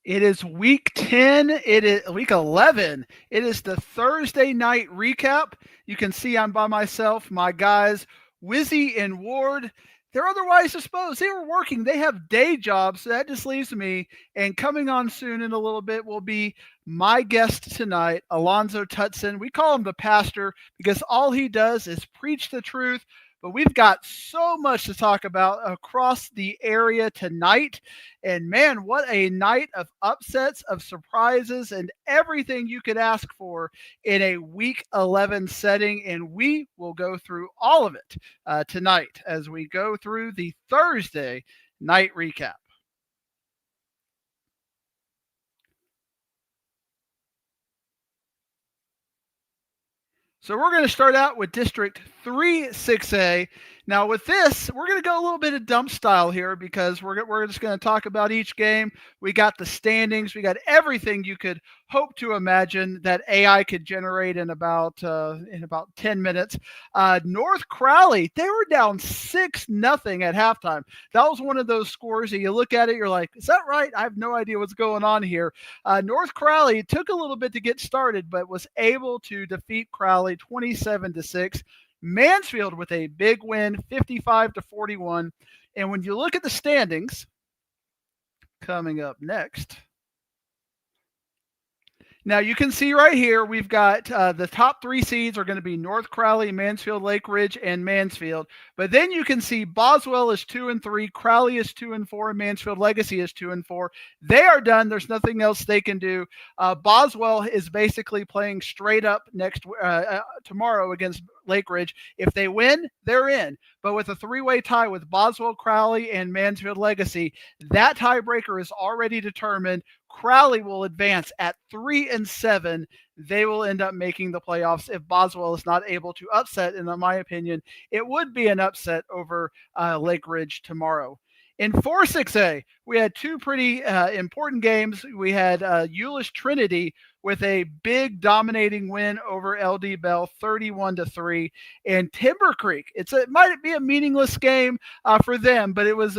It is week 10. It is week 11. It is the Thursday night recap. You can see I'm by myself. My guys, Wizzy and Ward, they're otherwise disposed. They were working. They have day jobs. So that just leaves me. And coming on soon in a little bit will be my guest tonight, Alonzo Tutson. We call him the pastor because all he does is preach the truth. But we've got so much to talk about across the area tonight. And man, what a night of upsets, of surprises, and everything you could ask for in a week 11 setting. And we will go through all of it tonight as we go through the Thursday night recap. So we're going to start out with District 3 6A. Now with this, we're going to go a little bit of dump style here because we're just going to talk about each game. We got the standings. We got everything you could hope to imagine that AI could generate in about 10 minutes. North Crowley, they were down 6-0 at halftime. That was one of those scores that you look at it, you're like, is that right? I have no idea what's going on here. North Crowley took a little bit to get started, but was able to defeat Crowley 27-6. Mansfield with a big win, 55-41. And when you look at the standings, coming up next. Now you can see right here, we've got the top three seeds are going to be North Crowley, Mansfield, Lake Ridge, and Mansfield. But then you can see Boswell is 2-3, Crowley is 2-4, and Mansfield Legacy is 2-4. They are done. There's nothing else they can do. Boswell is basically playing straight up tomorrow against Lake Ridge. If they win, they're in. But with a three-way tie with Boswell, Crowley, and Mansfield Legacy, that tiebreaker is already determined. Crowley will advance at 3-7. They will end up making the playoffs if Boswell is not able to upset. And in my opinion, it would be an upset over Lake Ridge tomorrow. In 4-6A, we had two pretty important games. We had Euless Trinity with a big dominating win over LD Bell, 31-3, and Timber Creek. It might be a meaningless game for them, but it was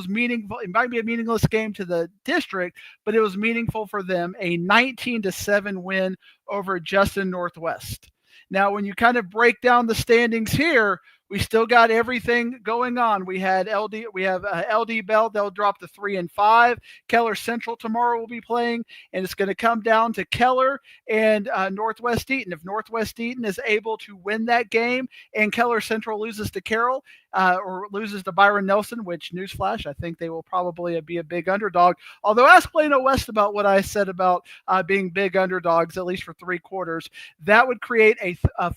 meaningful. It might be a meaningless game to the district, but it was meaningful for them. A 19-7 win over Justin Northwest. Now, when you kind of break down the standings here, we still got everything going on. We have LD Bell. They'll drop to 3-5. Keller Central tomorrow will be playing, and it's going to come down to Keller and Northwest Eaton. If Northwest Eaton is able to win that game and Keller Central loses to Carroll or loses to Byron Nelson, which newsflash, I think they will probably be a big underdog. Although ask Plano West about what I said about being big underdogs, at least for 3 quarters. That would create a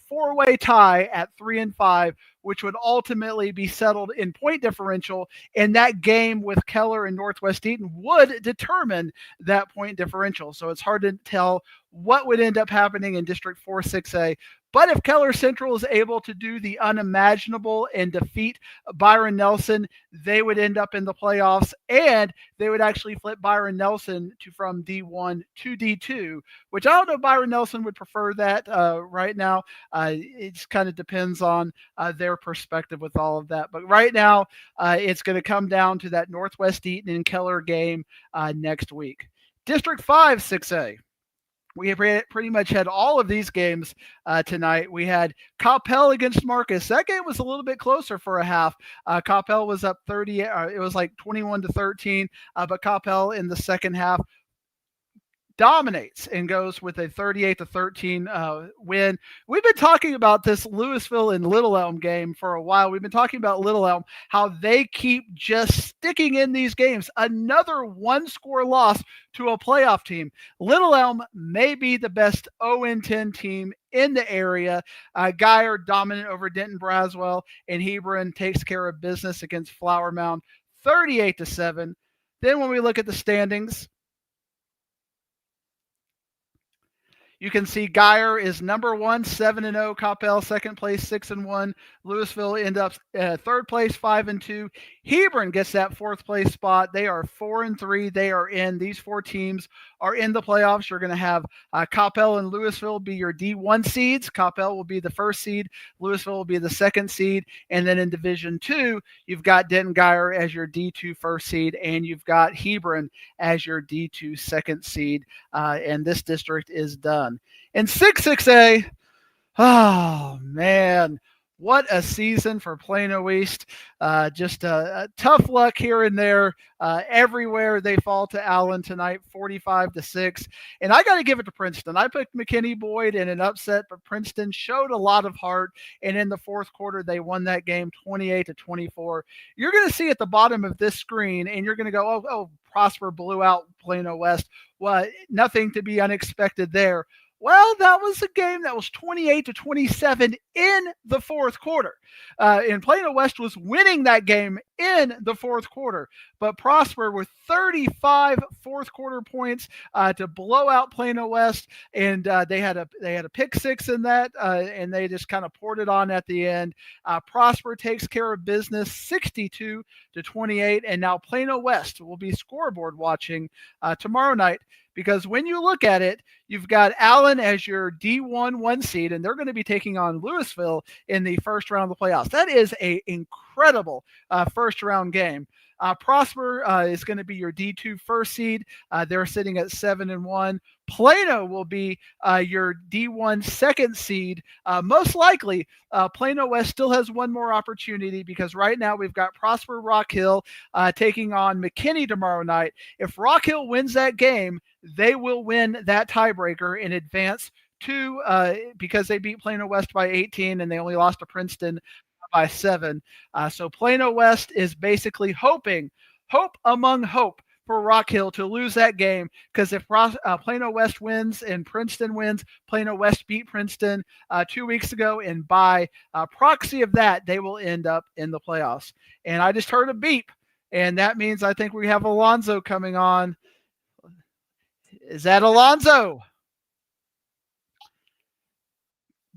4-way tie at 3-5, which would ultimately be settled in point differential. And that game with Keller and Northwest Eaton would determine that point differential. So it's hard to tell what would end up happening in District 4-6A. But if Keller Central is able to do the unimaginable and defeat Byron Nelson, they would end up in the playoffs, and they would actually flip Byron Nelson from D1 to D2, which I don't know if Byron Nelson would prefer that right now. It just kind of depends on their perspective with all of that. But right now, it's going to come down to that Northwest Eaton and Keller game next week. District 5 6A. We pretty much had all of these games tonight. We had Coppell against Marcus. That game was a little bit closer for a half. Coppell was up 30. It was like 21-13, but Coppell in the second half dominates and goes with a 38-13 win. We've been talking about this Louisville and Little Elm game for a while. We've been talking about Little Elm, how they keep just sticking in these games. Another one-score loss to a playoff team. Little Elm may be the best 0-10 team in the area. Geyer dominant over Denton Braswell, and Hebron takes care of business against Flower Mound, 38-7. Then when we look at the standings, You can see Geyer is number 1, 7-0. Coppell second place, 6-1. Louisville end up third place, 5-2. Hebron gets that fourth place spot. They are 4-3. They are in. These 4 teams are in the playoffs. You're going to have Coppell and Louisville be your D1 seeds. Coppell will be the first seed. Louisville will be the second seed. And then in Division 2, you've got Denton Geyer as your D2 first seed, and you've got Hebron as your D2 second seed. And this district is done. In 6-6A, oh, man. What a season for Plano East. Just a tough luck here and there. Everywhere they fall to Allen tonight, 45-6. And I got to give it to Princeton. I picked McKinney Boyd in an upset, but Princeton showed a lot of heart. And in the fourth quarter, they won that game 28-24. You're going to see at the bottom of this screen, and you're going to go, oh, Prosper blew out Plano West. Well, nothing to be unexpected there. Well, that was a game that was 28-27 in the fourth quarter. And Plano West was winning that game in the fourth quarter. But Prosper with 35 fourth quarter points to blow out Plano West. And they had a pick 6 in that, and they just kind of poured it on at the end. Prosper takes care of business 62-28. And now Plano West will be scoreboard watching tomorrow night. Because when you look at it, you've got Allen as your D1 1 seed, and they're going to be taking on Louisville in the first round of the playoffs. That is an incredible first round game. Prosper is going to be your D2 first seed. They're sitting at 7-1. Plano will be your D1 second seed. Most likely, Plano West still has one more opportunity because right now we've got Prosper Rock Hill taking on McKinney tomorrow night. If Rock Hill wins that game, they will win that tiebreaker and advance to because they beat Plano West by 18 and they only lost to Princeton by 7. So Plano West is basically hope among hope for Rock Hill to lose that game, because if Plano West wins and Princeton wins, Plano West beat Princeton 2 weeks ago, and by proxy of that, they will end up in the playoffs. And I just heard a beep, and that means I think we have Alonzo coming on. Is that Alonzo?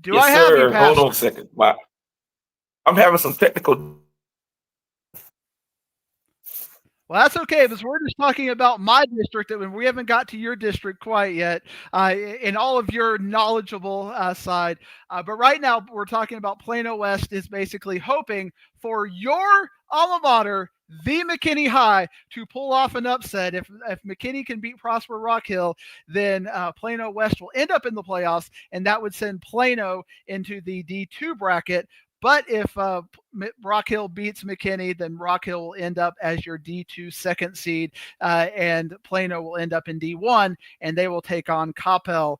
Yes, I have sir. you, Pastor? Hold on a second. Wow. I'm having some technical. Well, that's okay, because we're just talking about my district, and we haven't got to your district quite yet, in all of your knowledgeable side. But right now, we're talking about Plano West is basically hoping for your alma mater, the McKinney High, to pull off an upset. If McKinney can beat Prosper Rock Hill, then Plano West will end up in the playoffs, and that would send Plano into the D2 bracket. But if Rock Hill beats McKinney, then Rock Hill will end up as your D2 second seed, and Plano will end up in D1, and they will take on Coppell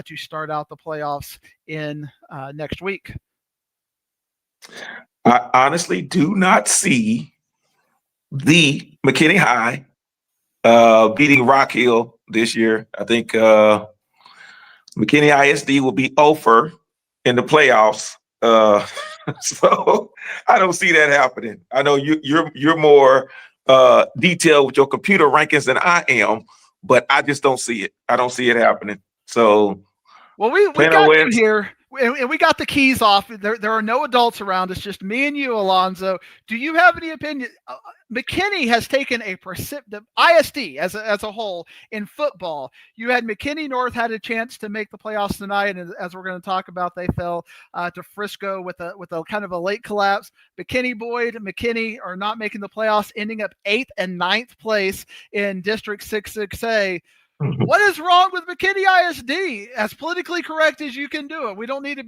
to start out the playoffs in next week. I honestly do not see the McKinney High beating Rock Hill this year. I think McKinney ISD will be over in the playoffs. So I don't see that happening. I know you're more detailed with your computer rankings than I am, but I just don't see it. I don't see it happening. So, well, we got you here, and we got the keys off. There are no adults around. It's just me and you, Alonzo. Do you have any opinion? McKinney has taken a precipitous ISD as a whole in football. You had McKinney North had a chance to make the playoffs tonight, and as we're going to talk about, they fell to Frisco with a kind of a late collapse. McKinney are not making the playoffs, ending up 8th and 9th place in District 6-6A. What is wrong with McKinney ISD? As politically correct as you can do it. We don't need to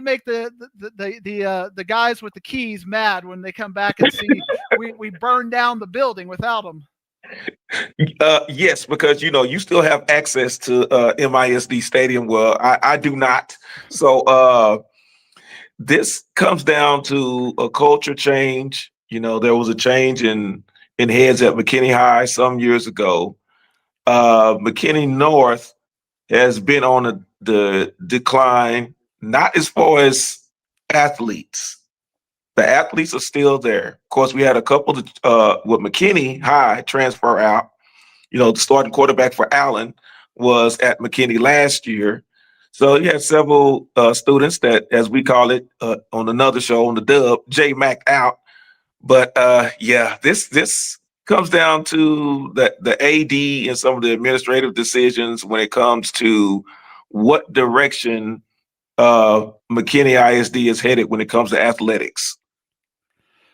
make the guys with the keys mad when they come back and see we burn down the building without them. Yes, because you still have access to MISD Stadium. Well, I do not. So this comes down to a culture change. There was a change in heads at McKinney High some years ago. McKinney North has been on the decline, not as far as athletes. The athletes are still there. Of course, we had a couple with McKinney High transfer out. The starting quarterback for Allen was at McKinney last year. So you had several students that, as we call it on another show on the Dub, J Mac out. But yeah, this comes down to the AD and some of the administrative decisions when it comes to what direction McKinney ISD is headed when it comes to athletics.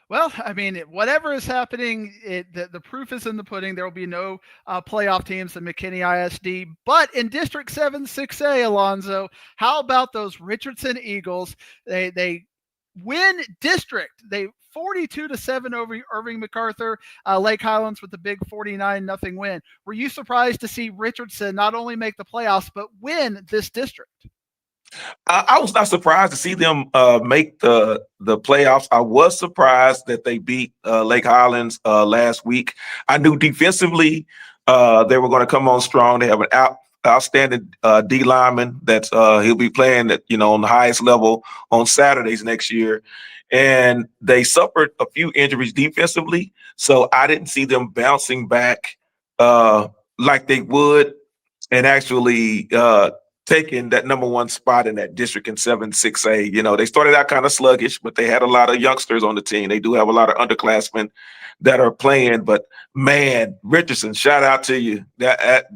Well, I mean, whatever is happening, the proof is in the pudding. There will be no playoff teams at McKinney ISD. But in District 7 6A, Alonzo, how about those Richardson Eagles? They win district. They 42-7 over Irving MacArthur. Lake Highlands with the big 49-0 win. Were you surprised to see Richardson not only make the playoffs but win this district? I was not surprised to see them make the playoffs. I was surprised that they beat Lake Highlands last week. I knew defensively they were going to come on strong. They have an outstanding D lineman that he'll be playing at on the highest level on Saturdays next year. And they suffered a few injuries defensively, so I didn't see them bouncing back like they would, and actually taking that number one spot in that district in 7 6A. They started out kind of sluggish, but they had a lot of youngsters on the team. They do have a lot of underclassmen that are playing. But man, Richardson, shout out to you. That's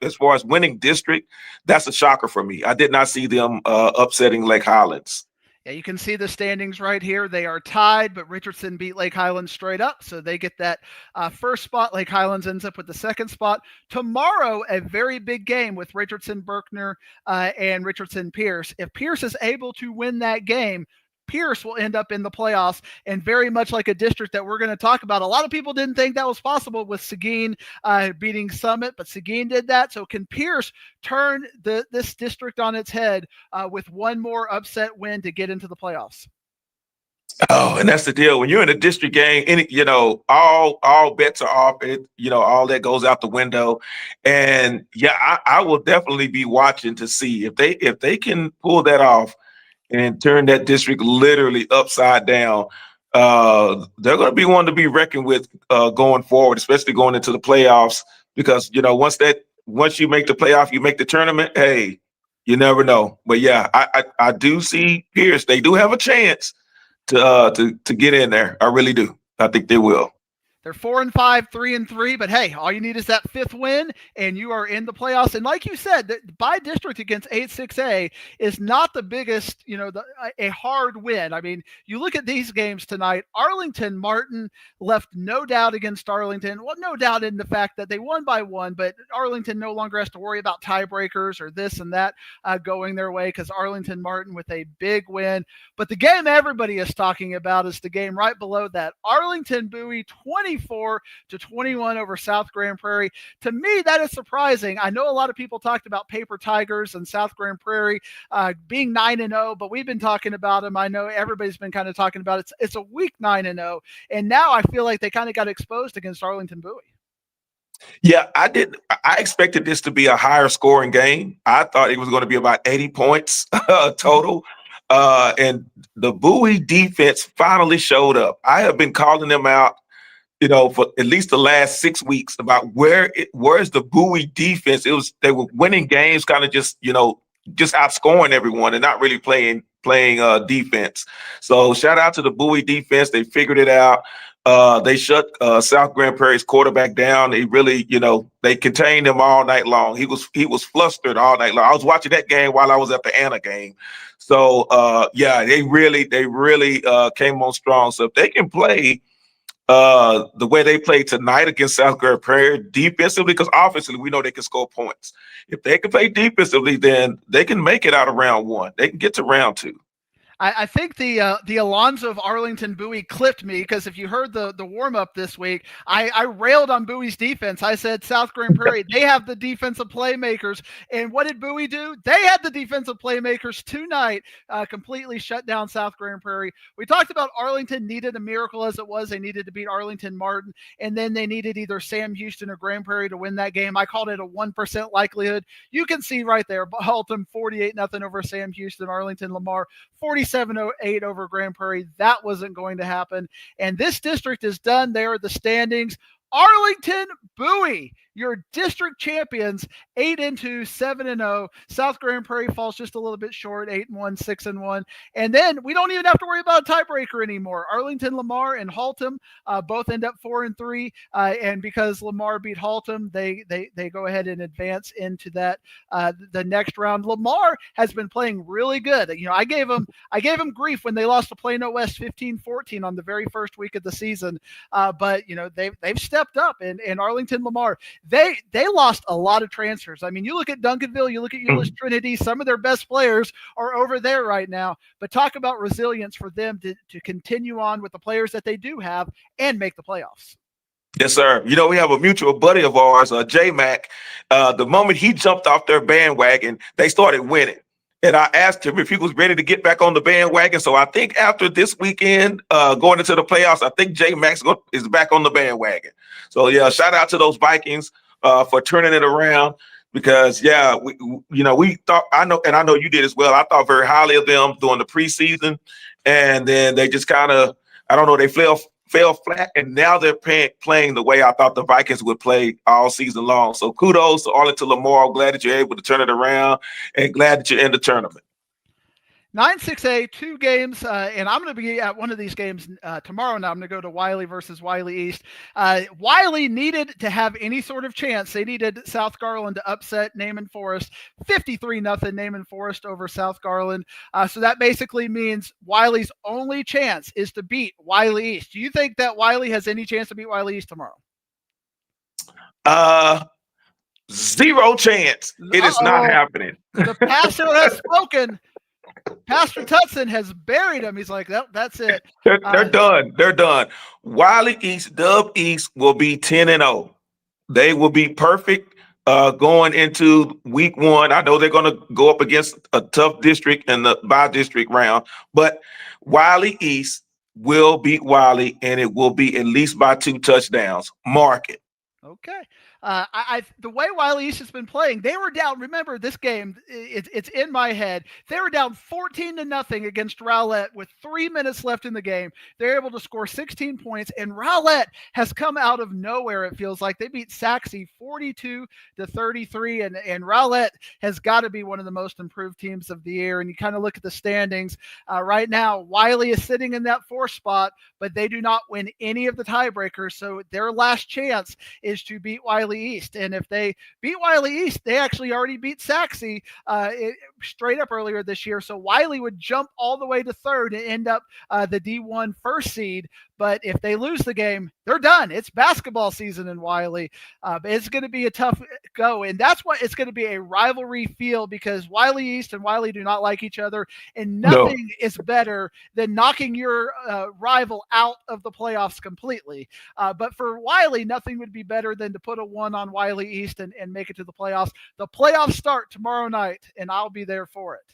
as far as winning district, that's a shocker for me. I did not see them upsetting Lake Highlands. Yeah, you can see the standings right here. They are tied, but Richardson beat Lake Highlands straight up, so they get that first spot. Lake Highlands ends up with the second spot. Tomorrow, a very big game with Richardson Berkner and Richardson Pierce. If Pierce is able to win that game, Pierce will end up in the playoffs, and very much like a district that we're going to talk about. A lot of people didn't think that was possible with Seguin beating Summit, but Seguin did that. So can Pierce turn this district on its head with one more upset win to get into the playoffs? Oh, and that's the deal. When you're in a district game, all bets are off. All that goes out the window. And yeah, I will definitely be watching to see if they can pull that off and turn that district literally upside down. They're going to be one to be reckoned with going forward, especially going into the playoffs. Because once you make the playoff, you make the tournament. Hey, you never know. But yeah, I do see Pierce. They do have a chance to get in there. I really do. I think they will. They're 4-5, 3-3, but hey, all you need is that fifth win, and you are in the playoffs. And like you said, by district against 8-6A is not the biggest, a hard win. I mean, you look at these games tonight. Arlington Martin left no doubt against Arlington. Well, no doubt in the fact that they won by one, but Arlington no longer has to worry about tiebreakers or this and that going their way because Arlington Martin with a big win. But the game everybody is talking about is the game right below that. Arlington Bowie 24-21 over South Grand Prairie. To me, that is surprising. I know a lot of people talked about Paper Tigers and South Grand Prairie being 9-0, but we've been talking about them. I know everybody's been kind of talking about it. It's a weak 9-0, and now I feel like they kind of got exposed against Arlington Bowie. Yeah, I did. I expected this to be a higher scoring game. I thought it was going to be about 80 points total. And the Bowie defense finally showed up. I have been calling them out, for at least the last 6 weeks about where's the Bowie defense. They were winning games, kind of just outscoring everyone and not really playing defense. So shout out to the Bowie defense. They figured it out. They shut South Grand Prairie's quarterback down. They really, they contained him all night long. He was flustered all night long. I was watching that game while I was at the Anna game. So yeah, they really came on strong. So if they can play the way they played tonight against South Grand Prairie defensively, because offensively we know they can score points. If they can play defensively, then they can make it out of round one. They can get to round two. I think the Alonzo of Arlington Bowie clipped me because if you heard the warm up this week, I railed on Bowie's defense. I said South Grand Prairie, they have the defensive playmakers, and what did Bowie do? They had the defensive playmakers tonight, completely shut down South Grand Prairie. We talked about Arlington needed a miracle as it was. They needed to beat Arlington Martin, and then they needed either Sam Houston or Grand Prairie to win that game. I called it a 1% likelihood. You can see right there, Haltom 48-0 over Sam Houston, Arlington Lamar 47-8 over Grand Prairie. That wasn't going to happen. And this district is done. There are the standings. Arlington Bowie, Your district champions 8-2, 7-0. South Grand Prairie falls just a little bit short, 8-1, 6-1. And then we don't even have to worry about a tiebreaker anymore. Arlington Lamar and Haltom both end up 4-3. And because Lamar beat Haltom, they go ahead and advance into that the next round. Lamar has been playing really good. I gave them grief when they lost to Plano West 15-14 on the very first week of the season. But they've stepped up, and Arlington Lamar, they lost a lot of transfers. I mean, you look at Duncanville, you look at Euless Trinity, some of their best players are over there right now. But talk about resilience for them to continue on with the players that they do have and make the playoffs. Yes, sir. We have a mutual buddy of ours, J-Mac. The moment he jumped off their bandwagon, they started winning. And I asked him if he was ready to get back on the bandwagon. So I think after this weekend, going into the playoffs, I think J-Mac is back on the bandwagon. So, yeah, shout out to those Vikings for turning it around. Because we thought, I know you did as well. I thought very highly of them during the preseason, and then they just kind of, I don't know, they fell flat, and now they're playing the way I thought the Vikings would play all season long. So kudos to Arlington Lamar. Glad that you're able to turn it around, and glad that you're in the tournament. 9-6A, 2 games, and I'm going to be at one of these games tomorrow. Now I'm going to go to Wiley versus Wiley East. Wiley needed to have any sort of chance. They needed South Garland to upset Naaman Forest, 53-0 Naaman Forest over South Garland. So that basically means Wiley's only chance is to beat Wiley East. Do you think that Wiley has any chance to beat Wiley East tomorrow? Zero chance. It is not happening. The pastor has spoken. Pastor Tutson has buried him. He's like, that's it. They're done. They're done. Wiley East, Dub East will be 10-0. They will be perfect going into week 1. I know they're going to go up against a tough district in the by-district round, but Wiley East will beat Wiley, and it will be at least by 2 touchdowns. Mark it. Okay. The way Wiley East has been playing, they were down. Remember this game, it's in my head. They were down 14-0 against Rowlett with 3 minutes left in the game. They're able to score 16 points, and Rowlett has come out of nowhere. It feels like they beat Saxe 42-33, and Rowlett has got to be one of the most improved teams of the year. And you kind of look at the standings right now. Wiley is sitting in that 4th spot, but they do not win any of the tiebreakers. So their last chance is to beat Wiley East. And if they beat Wiley East, they actually already beat Saxe straight up earlier this year. So Wiley would jump all the way to 3rd and end up the D1 first seed. But if they lose the game, they're done. It's basketball season in Wiley. But it's going to be a tough go. And that's why it's going to be a rivalry feel, because Wiley East and Wiley do not like each other. And nothing is better than knocking your rival out of the playoffs completely. But for Wiley, nothing would be better than to put a 1 on Wiley East and make it to the playoffs. The playoffs start tomorrow night, and I'll be there for it.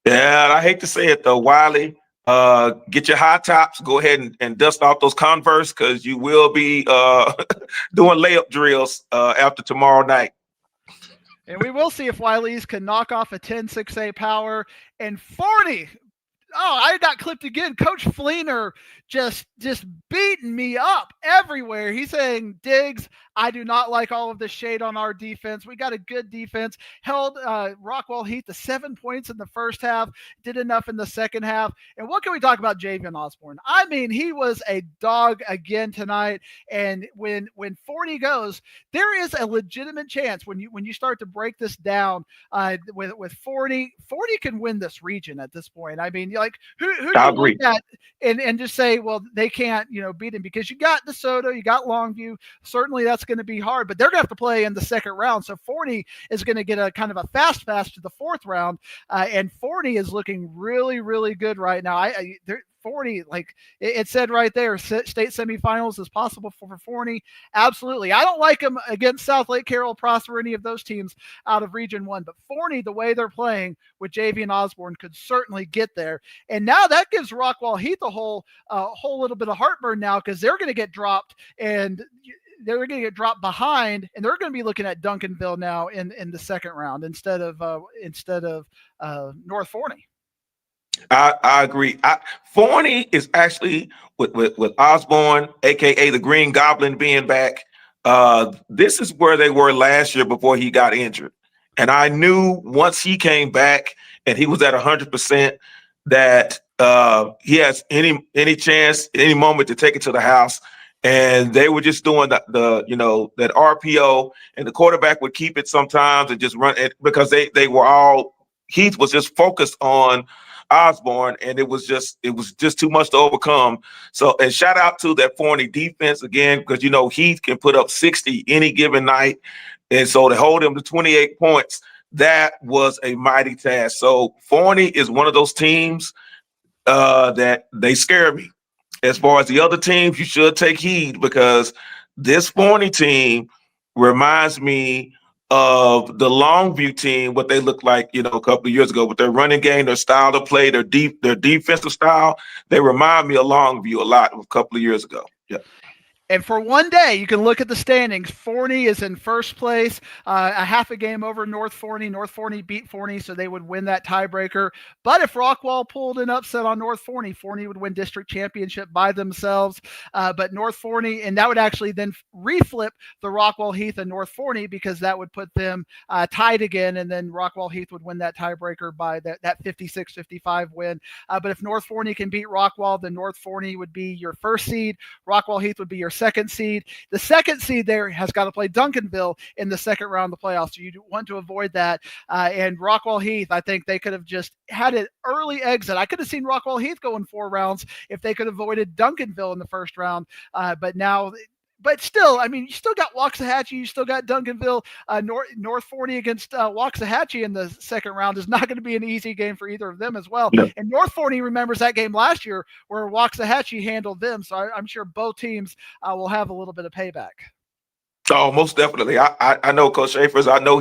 Yeah, I hate to say it, though, Wiley. Get your high tops, go ahead and dust off those Converse, because you will be doing layup drills after tomorrow night. And we will see if Wiley's can knock off a 10-6A power. And 40. Oh, I got clipped again. Coach Fleener just beating me up everywhere. He's saying, Diggs, I do not like all of the shade on our defense. We got a good defense. Held Rockwall Heath to 7 points in the first half. Did enough in the second half. And what can we talk about Javian Osborne? I mean, he was a dog again tonight. And when 40 goes, there is a legitimate chance when you start to break this down with 40 can win this region at this point. I mean, like who do you look at and just say, well, they can't beat him, because you got DeSoto, you got Longview. Certainly that's going to be hard, but they're going to have to play in the second round. So 40 is going to get a kind of a fast pass to the 4th round. And 40 is looking really, really good right now. 40, like it said right there, state semifinals is possible for 40. Absolutely. I don't like them against South Lake Carroll, Prosper, any of those teams out of Region 1, but 40, the way they're playing with Javian Osborne, could certainly get there. And now that gives Rockwall Heath a whole little bit of heartburn now, because they're going to get dropped, and they're going to get dropped behind, and they're going to be looking at Duncanville now in the second round instead of North Forney. I agree. Forney is actually with Osborne, aka the Green Goblin, being back. This is where they were last year before he got injured. And I knew once he came back and he was at 100% that he has any chance, any moment to take it to the house. And they were just doing that RPO, and the quarterback would keep it sometimes and just run it because Heath was just focused on Osborne, and it was just too much to overcome. So, and shout out to that Forney defense again, because Heath can put up 60 any given night, and so to hold him to 28 points, that was a mighty task. So Forney is one of those teams that they scare me. As far as the other teams, you should take heed, because this Forney team reminds me of the Longview team, what they looked like, a couple of years ago with their running game, their style to play, their defensive style. They remind me of Longview a lot a couple of years ago. Yeah. And for one day, you can look at the standings. Forney is in first place, a half a game over North Forney. North Forney beat Forney, so they would win that tiebreaker. But if Rockwall pulled an upset on North Forney, Forney would win district championship by themselves. But North Forney, and that would actually then reflip the Rockwall Heath and North Forney, because that would put them tied again, and then Rockwall Heath would win that tiebreaker by that 56-55 win. But if North Forney can beat Rockwall, then North Forney would be your first seed. Rockwall Heath would be your second seed. The second seed there has got to play Duncanville in the second round of the playoffs. So you want to avoid that. And Rockwall Heath, I think they could have just had an early exit. I could have seen Rockwall Heath going 4 rounds if they could have avoided Duncanville in the first round. But still, I mean, you still got Waxahachie, you still got Duncanville. North Forney against Waxahachie in the second round is not going to be an easy game for either of them as well. No. And North Forney remembers that game last year where Waxahachie handled them. So I'm sure both teams will have a little bit of payback. Oh, most definitely. I know Coach Schaefer's. I know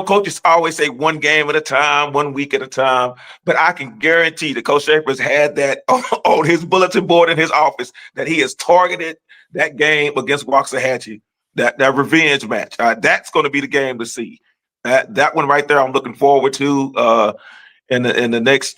coaches always say one game at a time, 1 week at a time, but I can guarantee that Coach Schaefer's had that on his bulletin board in his office, that he has targeted that game against Waxahachie, that revenge match. That's going to be the game to see. That one right there, I'm looking forward to in the next,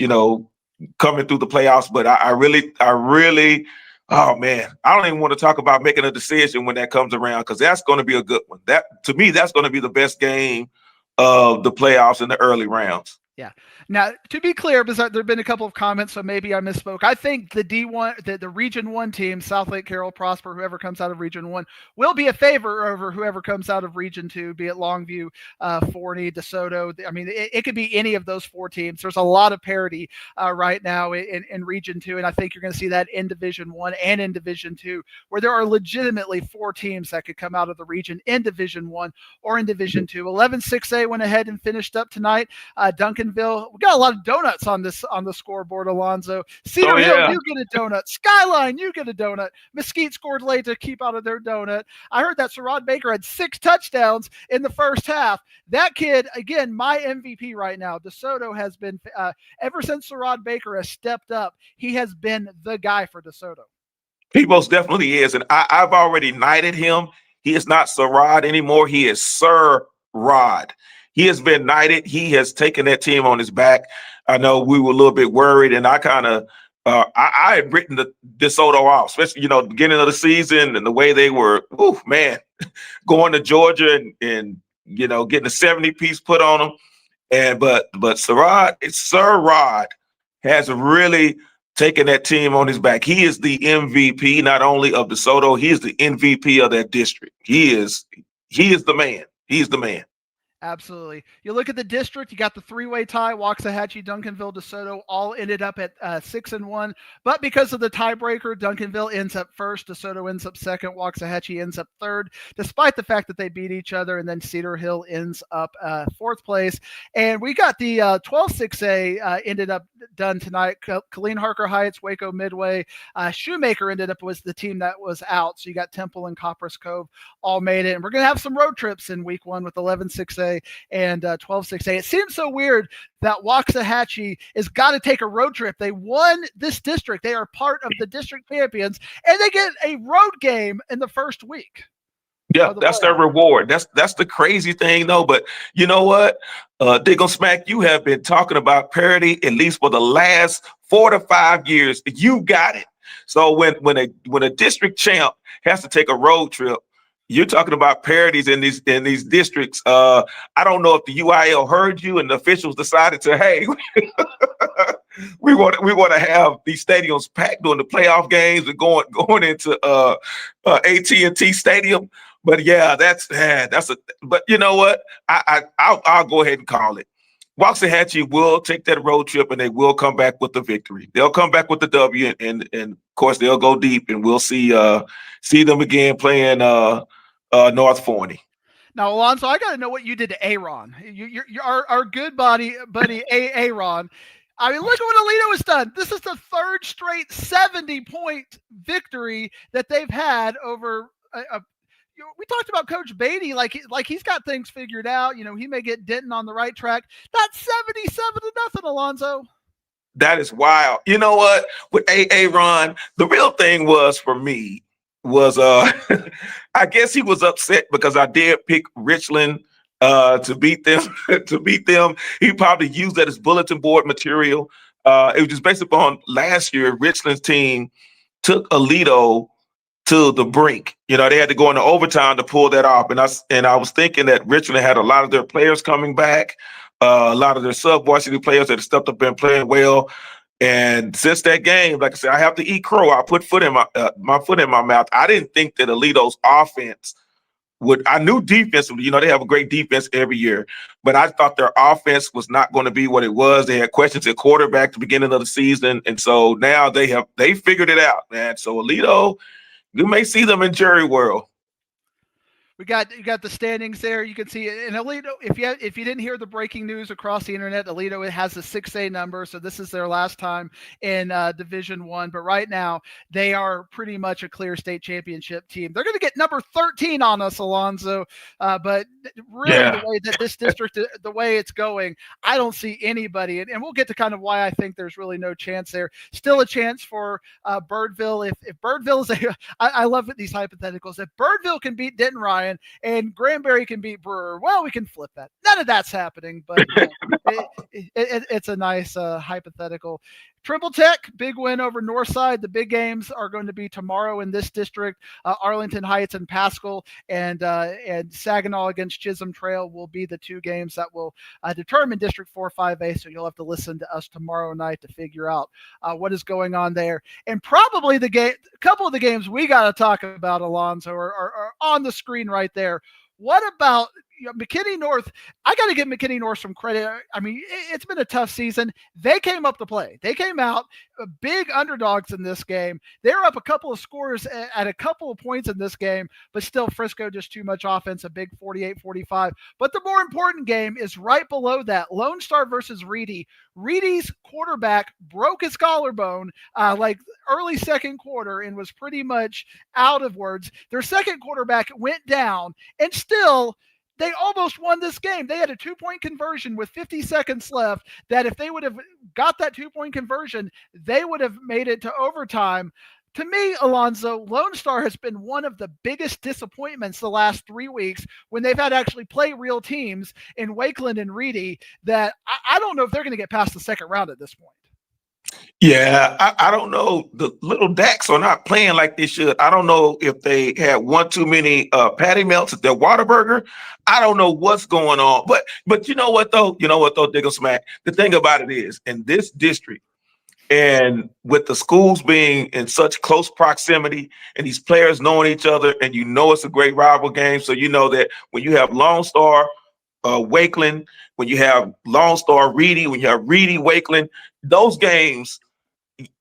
coming through the playoffs. But I really, oh man, I don't even want to talk about making a decision when that comes around, because that's going to be a good one. That, to me, that's going to be the best game of the playoffs in the early rounds. Yeah. Now, to be clear, because there have been a couple of comments, so maybe I misspoke. I think the D1, the Region 1 team, South Lake, Carroll, Prosper, whoever comes out of Region 1, will be a favor over whoever comes out of Region 2, be it Longview, Forney, DeSoto. I mean, it could be any of those 4 teams. There's a lot of parity right now in Region 2, and I think you're going to see that in Division 1 and in Division 2, where there are legitimately 4 teams that could come out of the region in Division 1 or in Division 2. 11-6A went ahead and finished up tonight. Duncanville, we got a lot of donuts on the scoreboard, Alonzo. Cedar Hill, you get a donut. Skyline, you get a donut. Mesquite scored late to keep out of their donut. I heard that Sherrod Baker had 6 touchdowns in the first half. That kid, again, my MVP right now. DeSoto has been, ever since Sherrod Baker has stepped up, he has been the guy for DeSoto. He most definitely is. And I've already knighted him. He is not Sherrod anymore. He is Sir Rod. He has been knighted. He has taken that team on his back. I know we were a little bit worried, and I kind of I had written the DeSoto off, especially beginning of the season and the way they were. Ooh, man, going to Georgia and getting a 70-piece put on them. But Sir Rod has really taken that team on his back. He is the MVP not only of DeSoto, he is the MVP of that district. He is the man. He's the man. Absolutely. You look at the district, you got the 3-way tie, Waxahachie, Duncanville, DeSoto, all ended up at 6-1. But because of the tiebreaker, Duncanville ends up first, DeSoto ends up second, Waxahachie ends up third, despite the fact that they beat each other. And then Cedar Hill ends up fourth place. And we got the 12-6A ended up done tonight. Killeen Harker Heights, Waco Midway, Shoemaker ended up was the team that was out. So you got Temple and Copperas Cove all made it. And we're going to have some road trips in week 1 with 11-6A and 12-6A. It seems so weird that Waxahachie has got to take a road trip. They won this district. They are part of the district champions, and they get a road game in the first week. Yeah, that's their reward. That's the crazy thing, though. But you know what? Diggle Smack, you have been talking about parity at least for the last 4 to 5 years. You got it. So when a district champ has to take a road trip, you're talking about parities in these districts. I don't know if the UIL heard you and the officials decided to, hey, we want to have these stadiums packed during the playoff games and going into AT&T Stadium. But yeah, that's a. But you know what? I'll go ahead and call it. Waxahachie will take that road trip and they will come back with the victory. They'll come back with the W, and of course they'll go deep, and we'll see them again playing North Forney. Now, Alonzo, I got to know what you did to Aaron. You're our good buddy Aaron. I mean, look at what Aledo has done. This is the third straight 70-point victory that they've had over we talked about Coach Beatty, like he's got things figured out. You know, he may get Denton on the right track. That's 77-0, Alonzo. That is wild. You know what? With Aaron, the real thing was for me was I guess he was upset because I did pick Richland to beat them. He probably used that as bulletin board material. It was just based upon last year, Richland's team took Aledo to the brink. You know, they had to go into overtime to pull that off. And I was thinking that Richland had a lot of their players coming back, a lot of their sub-varsity players that have stepped up and playing well. And since that game, like I said, I have to eat crow. I put my foot in my mouth. I didn't think that Aledo's offense I knew defensively, you know, they have a great defense every year, but I thought their offense was not going to be what it was. They had questions at quarterback at the beginning of the season. And so now they figured it out, man. So Aledo, you may see them in Jerry World. You got the standings there. You can see it. And Aledo, if you didn't hear the breaking news across the internet, Aledo has a 6A number, so this is their last time in Division I. But right now, they are pretty much a clear state championship team. They're going to get number 13 on us, Alonzo. But really, the way that this district, the way it's going, I don't see anybody. And we'll get to kind of why I think there's really no chance there. Still a chance for Birdville. If Birdville is I love these hypotheticals. If Birdville can beat Denton Ryan, and Granbury can beat Brewer, well, we can flip that. None of that's happening, but it's a nice hypothetical. Triple Tech, big win over Northside. The big games are going to be tomorrow in this district. Arlington Heights and Pascal, and Saginaw against Chisholm Trail will be the two games that will determine District 4 5A. So you'll have to listen to us tomorrow night to figure out what is going on there. And probably a couple of the games we got to talk about, Alonzo, are on the screen right there. What about McKinney North? I got to give McKinney North some credit. I mean, it's been a tough season. They came up to play. They came out big underdogs in this game. They were up a couple of scores at a couple of points in this game, but still Frisco just too much offense, a big 48-45. But the more important game is right below that, Lone Star versus Reedy. Reedy's quarterback broke his collarbone like early second quarter and was pretty much out of words. Their second quarterback went down, and still they almost won this game. They had a 2-point conversion with 50 seconds left that if they would have got that 2-point conversion, they would have made it to overtime. To me, Alonzo, Lone Star has been one of the biggest disappointments the last 3 weeks when they've had to actually play real teams in Wakeland and Reedy that I don't know if they're going to get past the second round at this point. Yeah, I don't know. The little Dacks are not playing like they should. I don't know if they had one too many patty melts at their Whataburger. I don't know what's going on. But you know what though? Diggle Smack. The thing about it is, in this district, and with the schools being in such close proximity and these players knowing each other, and you know it's a great rival game. So you know that when you have Lone Star, Wakeland, when you have Lone Star, Reedy, when you have Reedy, Wakeland, those games,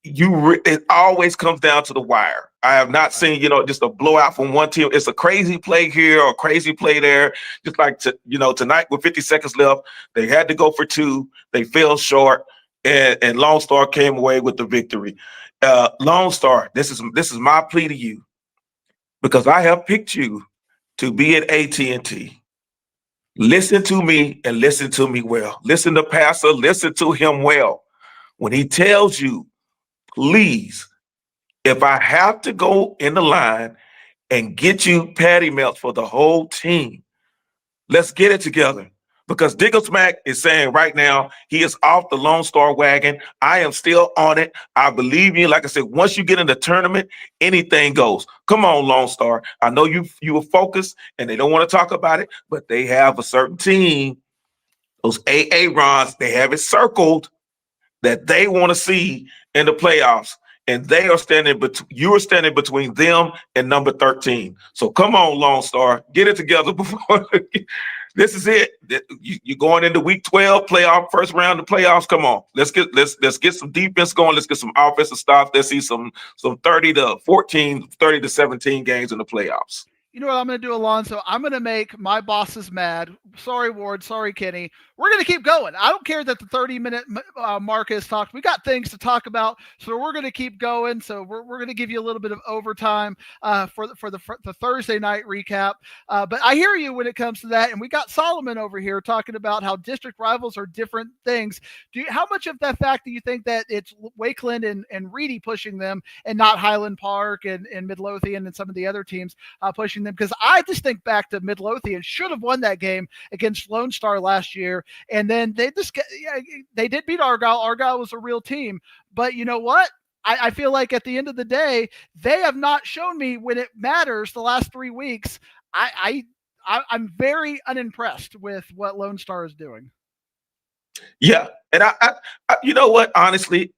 it always comes down to the wire. I have not seen, just a blowout from one team. It's a crazy play here or a crazy play there. Just like, tonight with 50 seconds left, they had to go for 2. They fell short, and Lone Star came away with the victory. Lone Star, this is my plea to you, because I have picked you to be at AT&T. Listen to me and listen to me well. Listen to Pastor, listen to him well. When he tells you, please, if I have to go in the line and get you patty melts for the whole team, let's get it together. because Digglesmack is saying right now he is off the Lone Star wagon. I am still on it. I believe you. Like I said, once you get in the tournament, anything goes. Come on, Lone Star. I know you were focused and they don't want to talk about it, but they have a certain team, those Aarons, they have it circled that they want to see in the playoffs. And they are you are standing between them and number 13. So come on, Lone Star, get it together before this is it. You're going into week 12, playoff, first round of playoffs. Come on. Let's get some defense going. Let's get some offensive stuff. Let's see some 30 to 14, 30 to 17 games in the playoffs. You know what I'm going to do, Alonzo? I'm going to make my bosses mad. Sorry, Ward. Sorry, Kenny. We're going to keep going. I don't care that the 30-minute mark is talked. We got things to talk about, so we're going to keep going. So we're going to give you a little bit of overtime for the Thursday night recap. But I hear you when it comes to that. And we got Solomon over here talking about how district rivals are different things. How much of that fact do you think that it's Wakeland and Reedy pushing them and not Highland Park and Midlothian and some of the other teams pushing them? Because I just think back to Midlothian should have won that game against Lone Star last year, and then they did beat Argyle. Argyle was a real team, but you know what? I feel like at the end of the day, they have not shown me when it matters the last 3 weeks. I'm very unimpressed with what Lone Star is doing. Yeah, and I you know what? Honestly,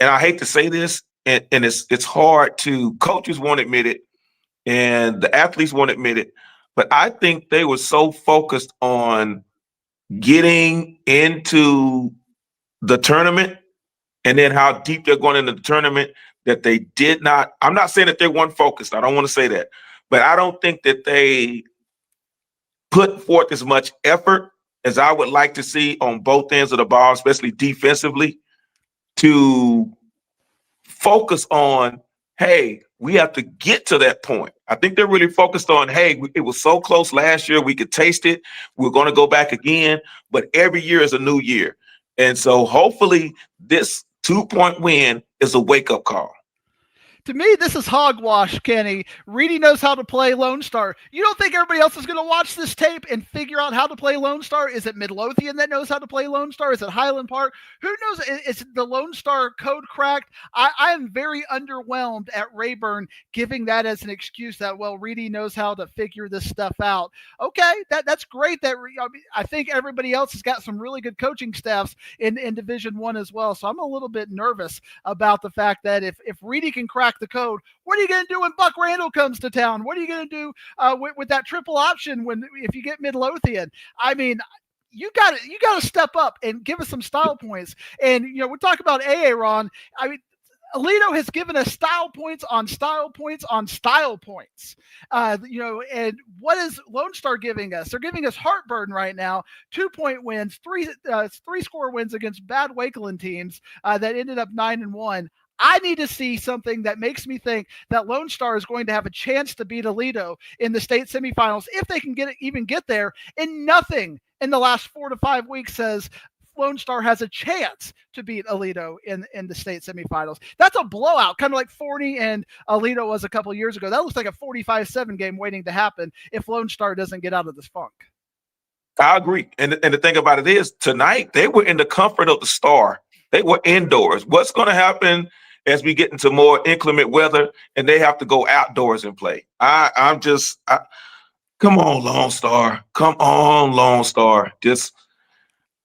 and I hate to say this, and it's hard to coaches won't admit it. And the athletes won't admit it, but I think they were so focused on getting into the tournament and then how deep they're going into the tournament that they did not. I'm not saying that they weren't focused. I don't want to say that, but I don't think that they put forth as much effort as I would like to see on both ends of the ball, especially defensively, to focus on, hey, we have to get to that point. I think they're really focused on, hey, it was so close last year. We could taste it. We're going to go back again. But every year is a new year. And so hopefully this 2-point win is a wake-up call. To me, this is hogwash, Kenny. Reedy knows how to play Lone Star. You don't think everybody else is going to watch this tape and figure out how to play Lone Star? Is it Midlothian that knows how to play Lone Star? Is it Highland Park? Who knows? Is the Lone Star code cracked? I am very underwhelmed at Rayburn giving that as an excuse that, well, Reedy knows how to figure this stuff out. Okay, that's great. I think everybody else has got some really good coaching staffs in Division I as well. So I'm a little bit nervous about the fact that if Reedy can crack the code, what are you going to do when Buck Randall comes to town? What are you going to do with that triple option if you get Midlothian? I mean, you got to step up and give us some style points. And we talk about Aaron. I mean, Alito has given us style points on style points on style points. And what is Lone Star giving us? They're giving us heartburn right now. 2-point wins, three score wins against bad Wakeland teams that ended up 9-1. I need to see something that makes me think that Lone Star is going to have a chance to beat Alito in the state semifinals if they can even get there. And nothing in the last 4 to 5 weeks says Lone Star has a chance to beat Alito in the state semifinals. That's a blowout, kind of like Forney and Alito was a couple years ago. That looks like a 45-7 game waiting to happen if Lone Star doesn't get out of this funk. I agree. And the thing about it is, tonight they were in the comfort of the Star. They were indoors. What's going to happen as we get into more inclement weather and they have to go outdoors and play? Come on, Lone Star. Come on, Lone Star.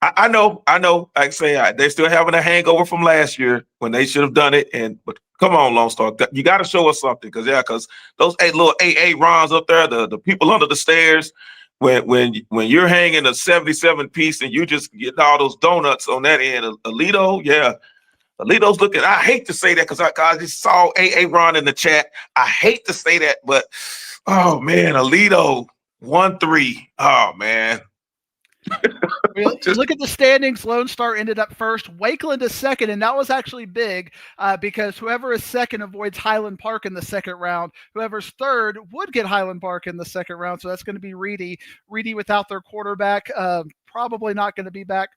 I know. Like I say, they're still having a hangover from last year when they should have done it. But come on, Lone Star. You got to show us something because those little AA Rons up there, the people under the stairs, when you're hanging a 77 piece and you just get all those donuts on that end, Alito, yeah. Alito's looking. I hate to say that because I just saw Ron in the chat. I hate to say that, but oh man, Alito 1-3. Oh man. Look at the standings. Lone Star ended up first. Wakeland is second, and that was actually big because whoever is second avoids Highland Park in the second round. Whoever's third would get Highland Park in the second round, so that's going to be Reedy. Reedy without their quarterback, probably not going to be back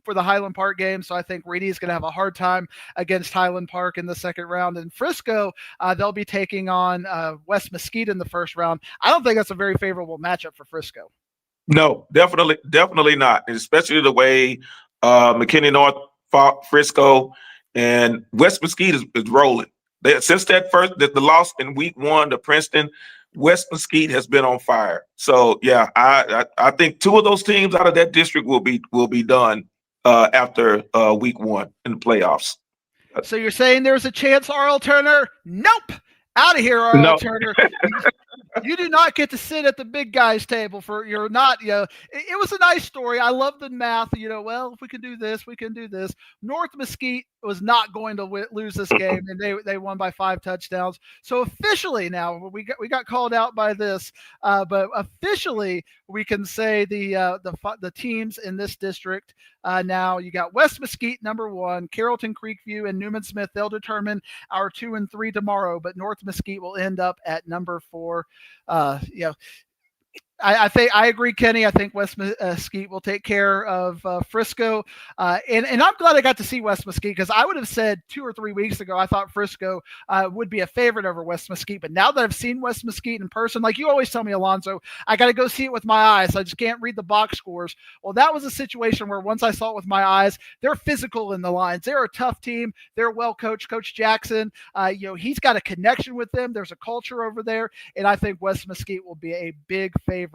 for the Highland Park game. So I think Reedy is going to have a hard time against Highland Park in the second round. And Frisco, they'll be taking on West Mesquite in the first round. I don't think that's a very favorable matchup for Frisco. No, definitely not. And especially the way McKinney North fought Frisco and West Mesquite is rolling. Since the loss in week 1 to Princeton, West Mesquite has been on fire. So yeah, I think 2 of those teams out of that district will be done after week 1 in the playoffs. So you're saying there's a chance, R.L. Turner? Nope. Out of here, R.L. No. Turner. You do not get to sit at the big guys table you're not, it was a nice story. I love the math, well, if we can do this, we can do this. North Mesquite was not going to lose this game, and they won by 5 touchdowns. So officially now we got called out by this, but officially we can say the teams in this district now you got West Mesquite number 1, Carrollton Creekview and Newman Smith. They'll determine our 2 and 3 tomorrow, but North Mesquite will end up at number 4. I think I agree, Kenny. I think West Mesquite will take care of Frisco, and I'm glad I got to see West Mesquite, because I would have said 2 or 3 weeks ago I thought Frisco would be a favorite over West Mesquite. But now that I've seen West Mesquite in person, like you always tell me, Alonzo, I got to go see it with my eyes. I just can't read the box scores. Well, that was a situation where once I saw it with my eyes, they're physical in the lines. They're a tough team. They're well coached. Coach Jackson, he's got a connection with them. There's a culture over there, and I think West Mesquite will be a big favorite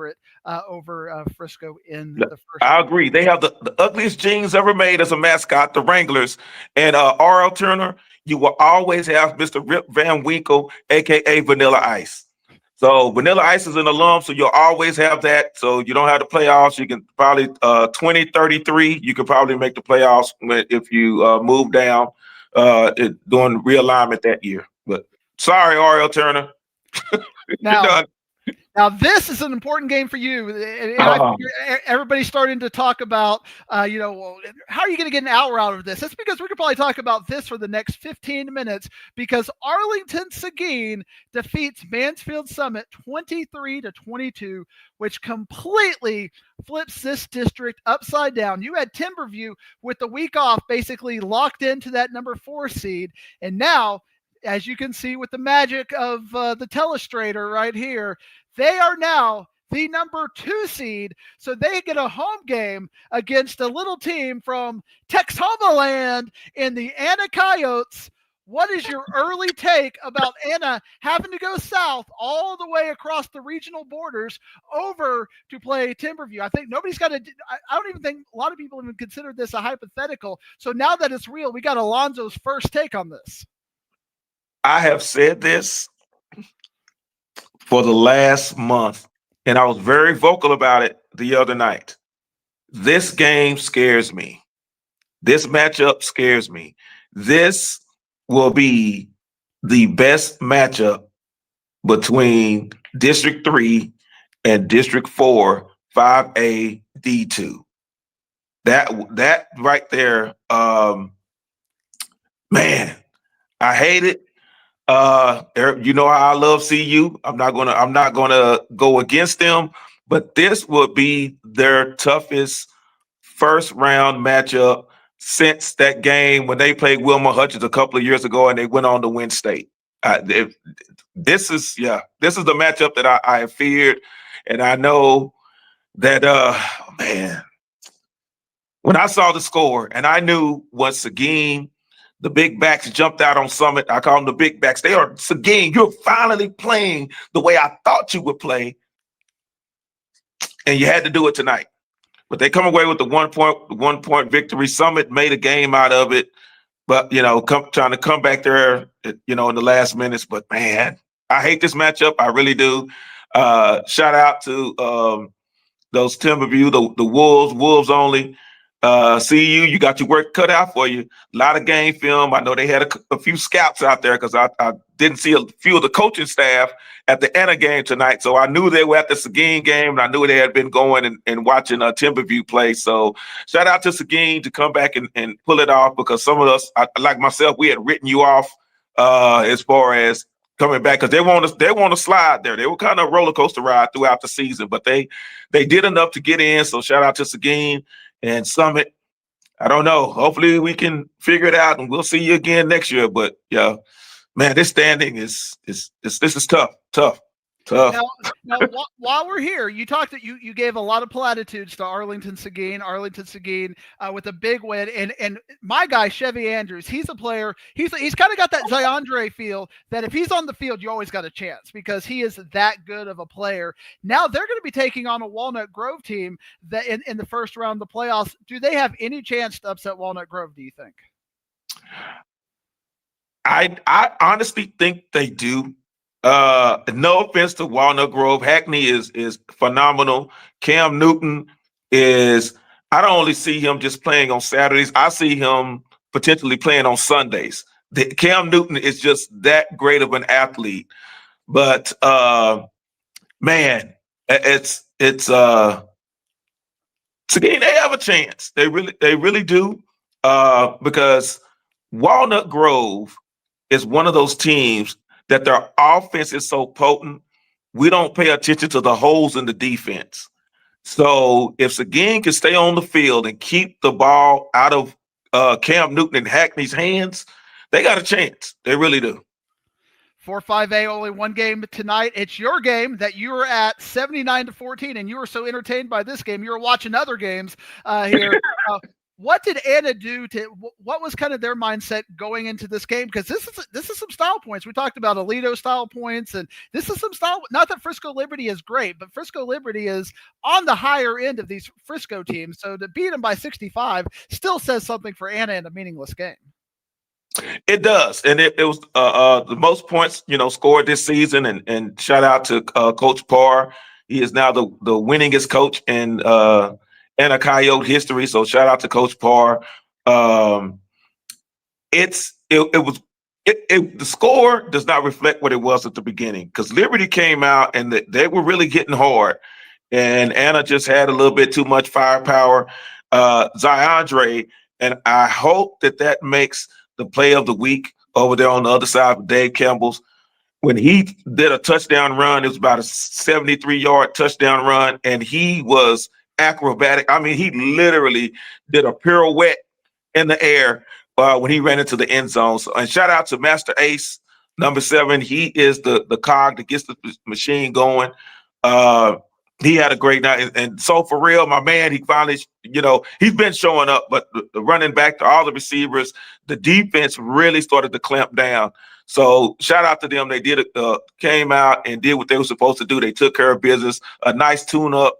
over Frisco in the first. I agree. They have the ugliest jeans ever made as a mascot, the Wranglers. And R.L. Turner, you will always have Mr. Rip Van Winkle, a.k.a. Vanilla Ice. So Vanilla Ice is an alum, so you'll always have that. So you don't have the playoffs. You can probably 2033, you could probably make the playoffs if you move down doing realignment that year. But sorry, R.L. Turner. Now, this is an important game for you. Everybody's starting to talk about, how are you going to get an hour out of this? That's because we could probably talk about this for the next 15 minutes, because Arlington Seguin defeats Mansfield Summit 23-22, which completely flips this district upside down. You had Timberview with the week off basically locked into that number 4 seed, and now, as you can see with the magic of the telestrator right here, they are now the number 2 seed. So they get a home game against a little team from Texhomaland in the Anna Coyotes. What is your early take about Anna having to go south all the way across the regional borders over to play Timberview? I think nobody's got to, I don't even think a lot of people even consider this a hypothetical. So now that it's real, we got Alonzo's first take on this. I have said this for the last month, and I was very vocal about it the other night. This game scares me. This matchup scares me. This will be the best matchup between District 3 and District 4, 5A, D2. That right there, man, I hate it. You know how I love CU. I'm not gonna go against them, but this would be their toughest first round matchup since that game when they played Wilma Hutchins a couple of years ago and they went on to win state. This is the matchup that I have feared, and I know that man, when I saw the score and I knew once Seguin, the big backs jumped out on Summit. I call them the big backs. They are Seguin. You're finally playing the way I thought you would play, and you had to do it tonight. But they come away with the 1 point victory. Summit made a game out of it, but trying to come back there, in the last minutes. But man, I hate this matchup. I really do. Shout out to those Timberview, the Wolves only. CU, you got your work cut out for you. A lot of game film. I know they had a few scouts out there because I didn't see a few of the coaching staff at the Anna game tonight. So I knew they were at the Seguin game, and I knew they had been going and watching Timberview play. So shout out to Seguin to come back and pull it off, because some of us, like myself, we had written you off as far as coming back, because they want to slide there. They were kind of a roller coaster ride throughout the season, but they did enough to get in. So shout out to Seguin. And Summit, I don't know. Hopefully we can figure it out, and we'll see you again next year. But yeah, man, this standing is tough. Tough. Now, while we're here, you talked that you gave a lot of platitudes to Arlington Seguin. With a big win, and my guy Chevy Andrews, he's a player. He's kind of got that Zayandre feel that if he's on the field, you always got a chance because he is that good of a player. Now they're going to be taking on a Walnut Grove team that in the first round of the playoffs. Do they have any chance to upset Walnut Grove? Do you think? I honestly think they do. No offense to Walnut Grove. Hackney is phenomenal. Cam Newton is, I don't only see him just playing on Saturdays. I see him potentially playing on Sundays. Cam Newton is just that great of an athlete. But man, it's Seguin, they have a chance. They really do. Because Walnut Grove is one of those teams that their offense is so potent, we don't pay attention to the holes in the defense. So if Seguin can stay on the field and keep the ball out of Cam Newton and Hackney's hands, they got a chance. They really do. 4-5A, only one game tonight. It's your game that you were at 79-14, and you were so entertained by this game. You were watching other games here. What did Anna do what was kind of their mindset going into this game? Because this is some style points. We talked about Aledo style points, and this is some style. Not that Frisco Liberty is great, but Frisco Liberty is on the higher end of these Frisco teams. So to beat them by 65 still says something for Anna in a meaningless game. It does, and it was the most points scored this season. And shout out to Coach Parr. He is now the winningest coach in Anna Coyote history. So shout out to Coach Parr. The score does not reflect what it was at the beginning because Liberty came out and they were really getting hard, and Anna just had a little bit too much firepower. Zayandre, and I hope that makes the play of the week over there on the other side of Dave Campbell's. When he did a touchdown run, it was about a 73-yard touchdown run, and he was acrobatic. I mean, he literally did a pirouette in the air when he ran into the end zone. So, and shout out to Master Ace, number 7. He is the cog that gets the machine going. He had a great night. And so for real, my man, he finally, he's been showing up, but the running back to all the receivers, the defense really started to clamp down. So shout out to them. They came out and did what they were supposed to do. They took care of business, a nice tune-up,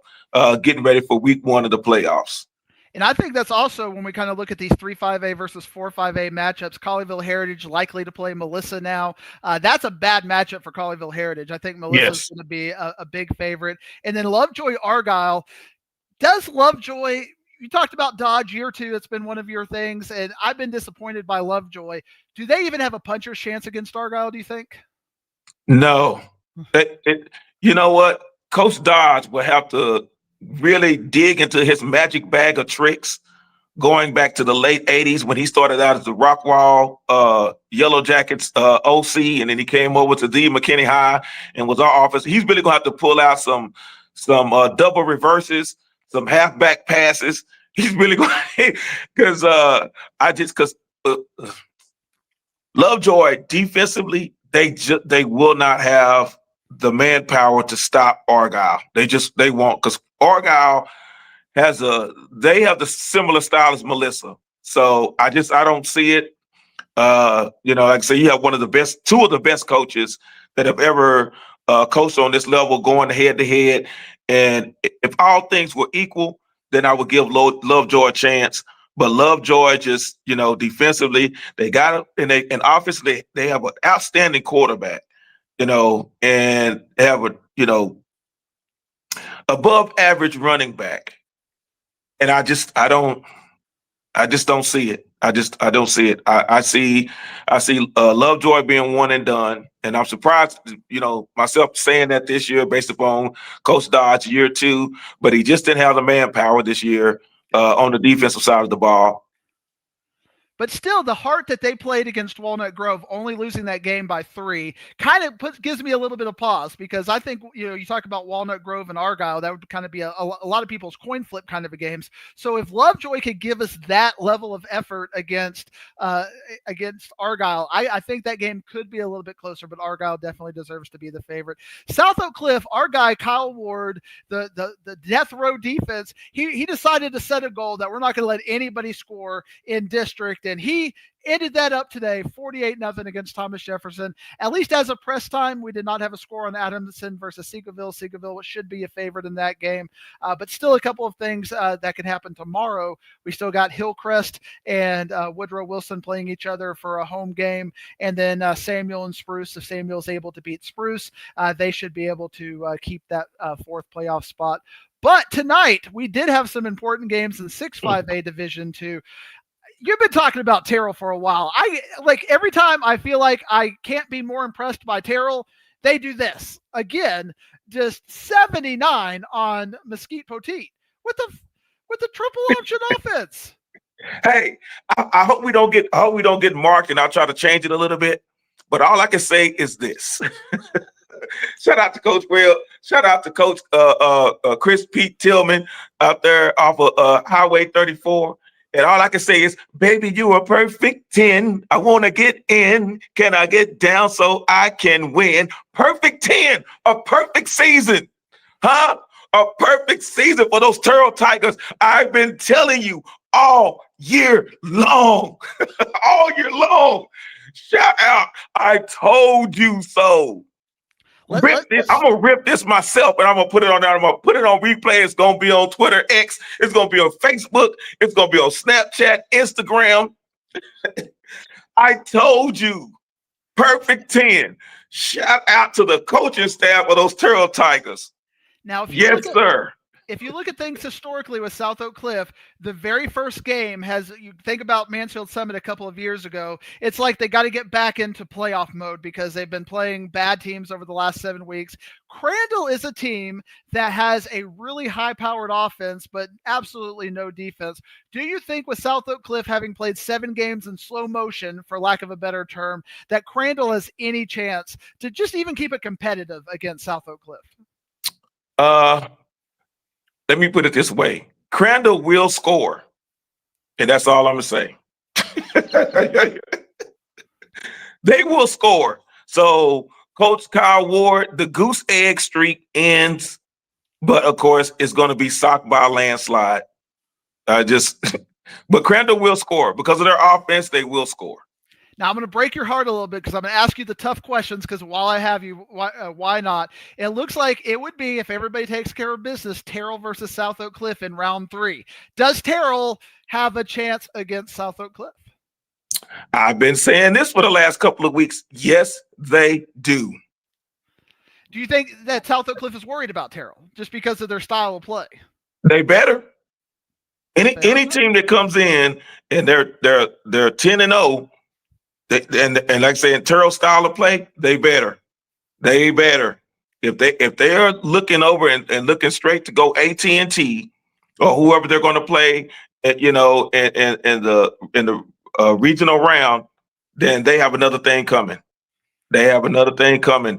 getting ready for week 1 of the playoffs. And I think that's also when we kind of look at these 3-5A versus 4-5A matchups. Colleyville Heritage likely to play Melissa now. That's a bad matchup for Colleyville Heritage. I think Melissa's going to be a big favorite. And then Lovejoy Argyle. Does Lovejoy, you talked about Dodge year 2. It's been one of your things, and I've been disappointed by Lovejoy. Do they even have a puncher's chance against Argyle, do you think? No. You know what? Coach Dodge will have to really dig into his magic bag of tricks going back to the late 80s when he started out as the Rockwall Yellow Jackets OC, and then he came over to D. McKinney High and was our offense. He's really going to have to pull out some double reverses, some halfback passes. He's really going because Lovejoy defensively, they will not have the manpower to stop Argyle. They won't, because Argyle have the similar style as Melissa. So I don't see it. Like I say, you have two of the best coaches that have ever coached on this level going head to head. And if all things were equal, then I would give Lovejoy a chance. But Lovejoy just, defensively, they got it, and offensively, they have an outstanding quarterback. And have above average running back. And I just don't see it. I don't see it. I see Lovejoy being one and done. And I'm surprised, myself saying that this year based upon Coach Dodge year 2, but he just didn't have the manpower this year on the defensive side of the ball. But still, the heart that they played against Walnut Grove, only losing that game by 3, kind of gives me a little bit of pause, because I think, you talk about Walnut Grove and Argyle, that would kind of be a lot of people's coin flip kind of a games. So if Lovejoy could give us that level of effort against Argyle, I think that game could be a little bit closer, but Argyle definitely deserves to be the favorite. South Oak Cliff, our guy Kyle Ward, the death row defense, he decided to set a goal that we're not going to let anybody score in district, and he ended that up today, 48-0 against Thomas Jefferson. At least as of press time, we did not have a score on Adamson versus Seagoville. Seagoville should be a favorite in that game, but still a couple of things that could happen tomorrow. We still got Hillcrest and Woodrow Wilson playing each other for a home game, and then Samuel and Spruce. If Samuel's able to beat Spruce, they should be able to keep that 4th playoff spot. But tonight, we did have some important games in 6-5A Division 2. You've been talking about Terrell for a while. Every time I feel like I can't be more impressed by Terrell, they do this. Again, just 79 on Mesquite Poteet with the triple option offense. Hey, I hope we don't get marked, and I'll try to change it a little bit. But all I can say is this. Shout out to Coach Will. Shout out to Coach Chris Pete Tillman out there off of Highway 34. And all I can say is, baby, you a perfect 10. I want to get in. Can I get down so I can win? Perfect 10. A perfect season. Huh? A perfect season for those Turtle Tigers. I've been telling you all year long. All year long. Shout out. I told you so. I'm gonna rip this myself, and I'm gonna put it on there. I'm gonna put it on replay. It's gonna be on Twitter, X. It's gonna be on Facebook. It's gonna be on Snapchat, Instagram. I told you, perfect 10. Shout out to the coaching staff of those Turtle Tigers. Now, yes, sir. If you look at things historically with South Oak Cliff, the very first game you think about Mansfield Summit a couple of years ago, it's like they got to get back into playoff mode because they've been playing bad teams over the last 7 weeks. Crandall is a team that has a really high-powered offense, but absolutely no defense. Do you think with South Oak Cliff having played 7 games in slow motion, for lack of a better term, that Crandall has any chance to just even keep it competitive against South Oak Cliff? Let me put it this way. Crandall will score. And that's all I'm going to say. They will score. So Coach Kyle Ward, the goose egg streak ends, but of course it's going to be socked by a landslide. But Crandall will score. Because of their offense, they will score. Now, I'm going to break your heart a little bit because I'm going to ask you the tough questions, because while I have you, why not? It looks like it would be, if everybody takes care of business, Terrell versus South Oak Cliff in round 3. Does Terrell have a chance against South Oak Cliff? I've been saying this for the last couple of weeks. Yes, they do. Do you think that South Oak Cliff is worried about Terrell just because of their style of play? They better. Any team that comes in and they're 10-0, and like I say, in Terrell style of play, they better. If they are looking over and looking straight to go AT&T or whoever they're going to play, in the regional round, then they have another thing coming.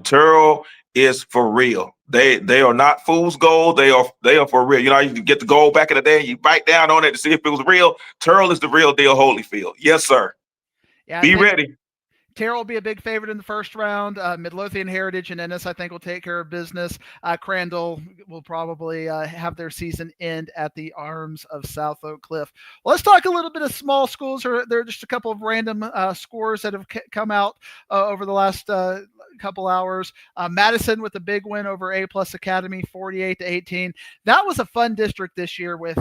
Terrell is for real. They are not fool's gold. They are for real. You know, you get the gold back in the day, you bite down on it to see if it was real. Terrell is the real deal, Holyfield. Yes, sir. Yeah, be ready. Terrell will be a big favorite in the first round. Midlothian Heritage and Ennis, I think, will take care of business. Crandall will probably have their season end at the arms of South Oak Cliff. Well, let's talk a little bit of small schools. There are just a couple of random scores that have come out over the last couple hours. Madison with a big win over A+ Academy, 48-18. That was a fun district this year with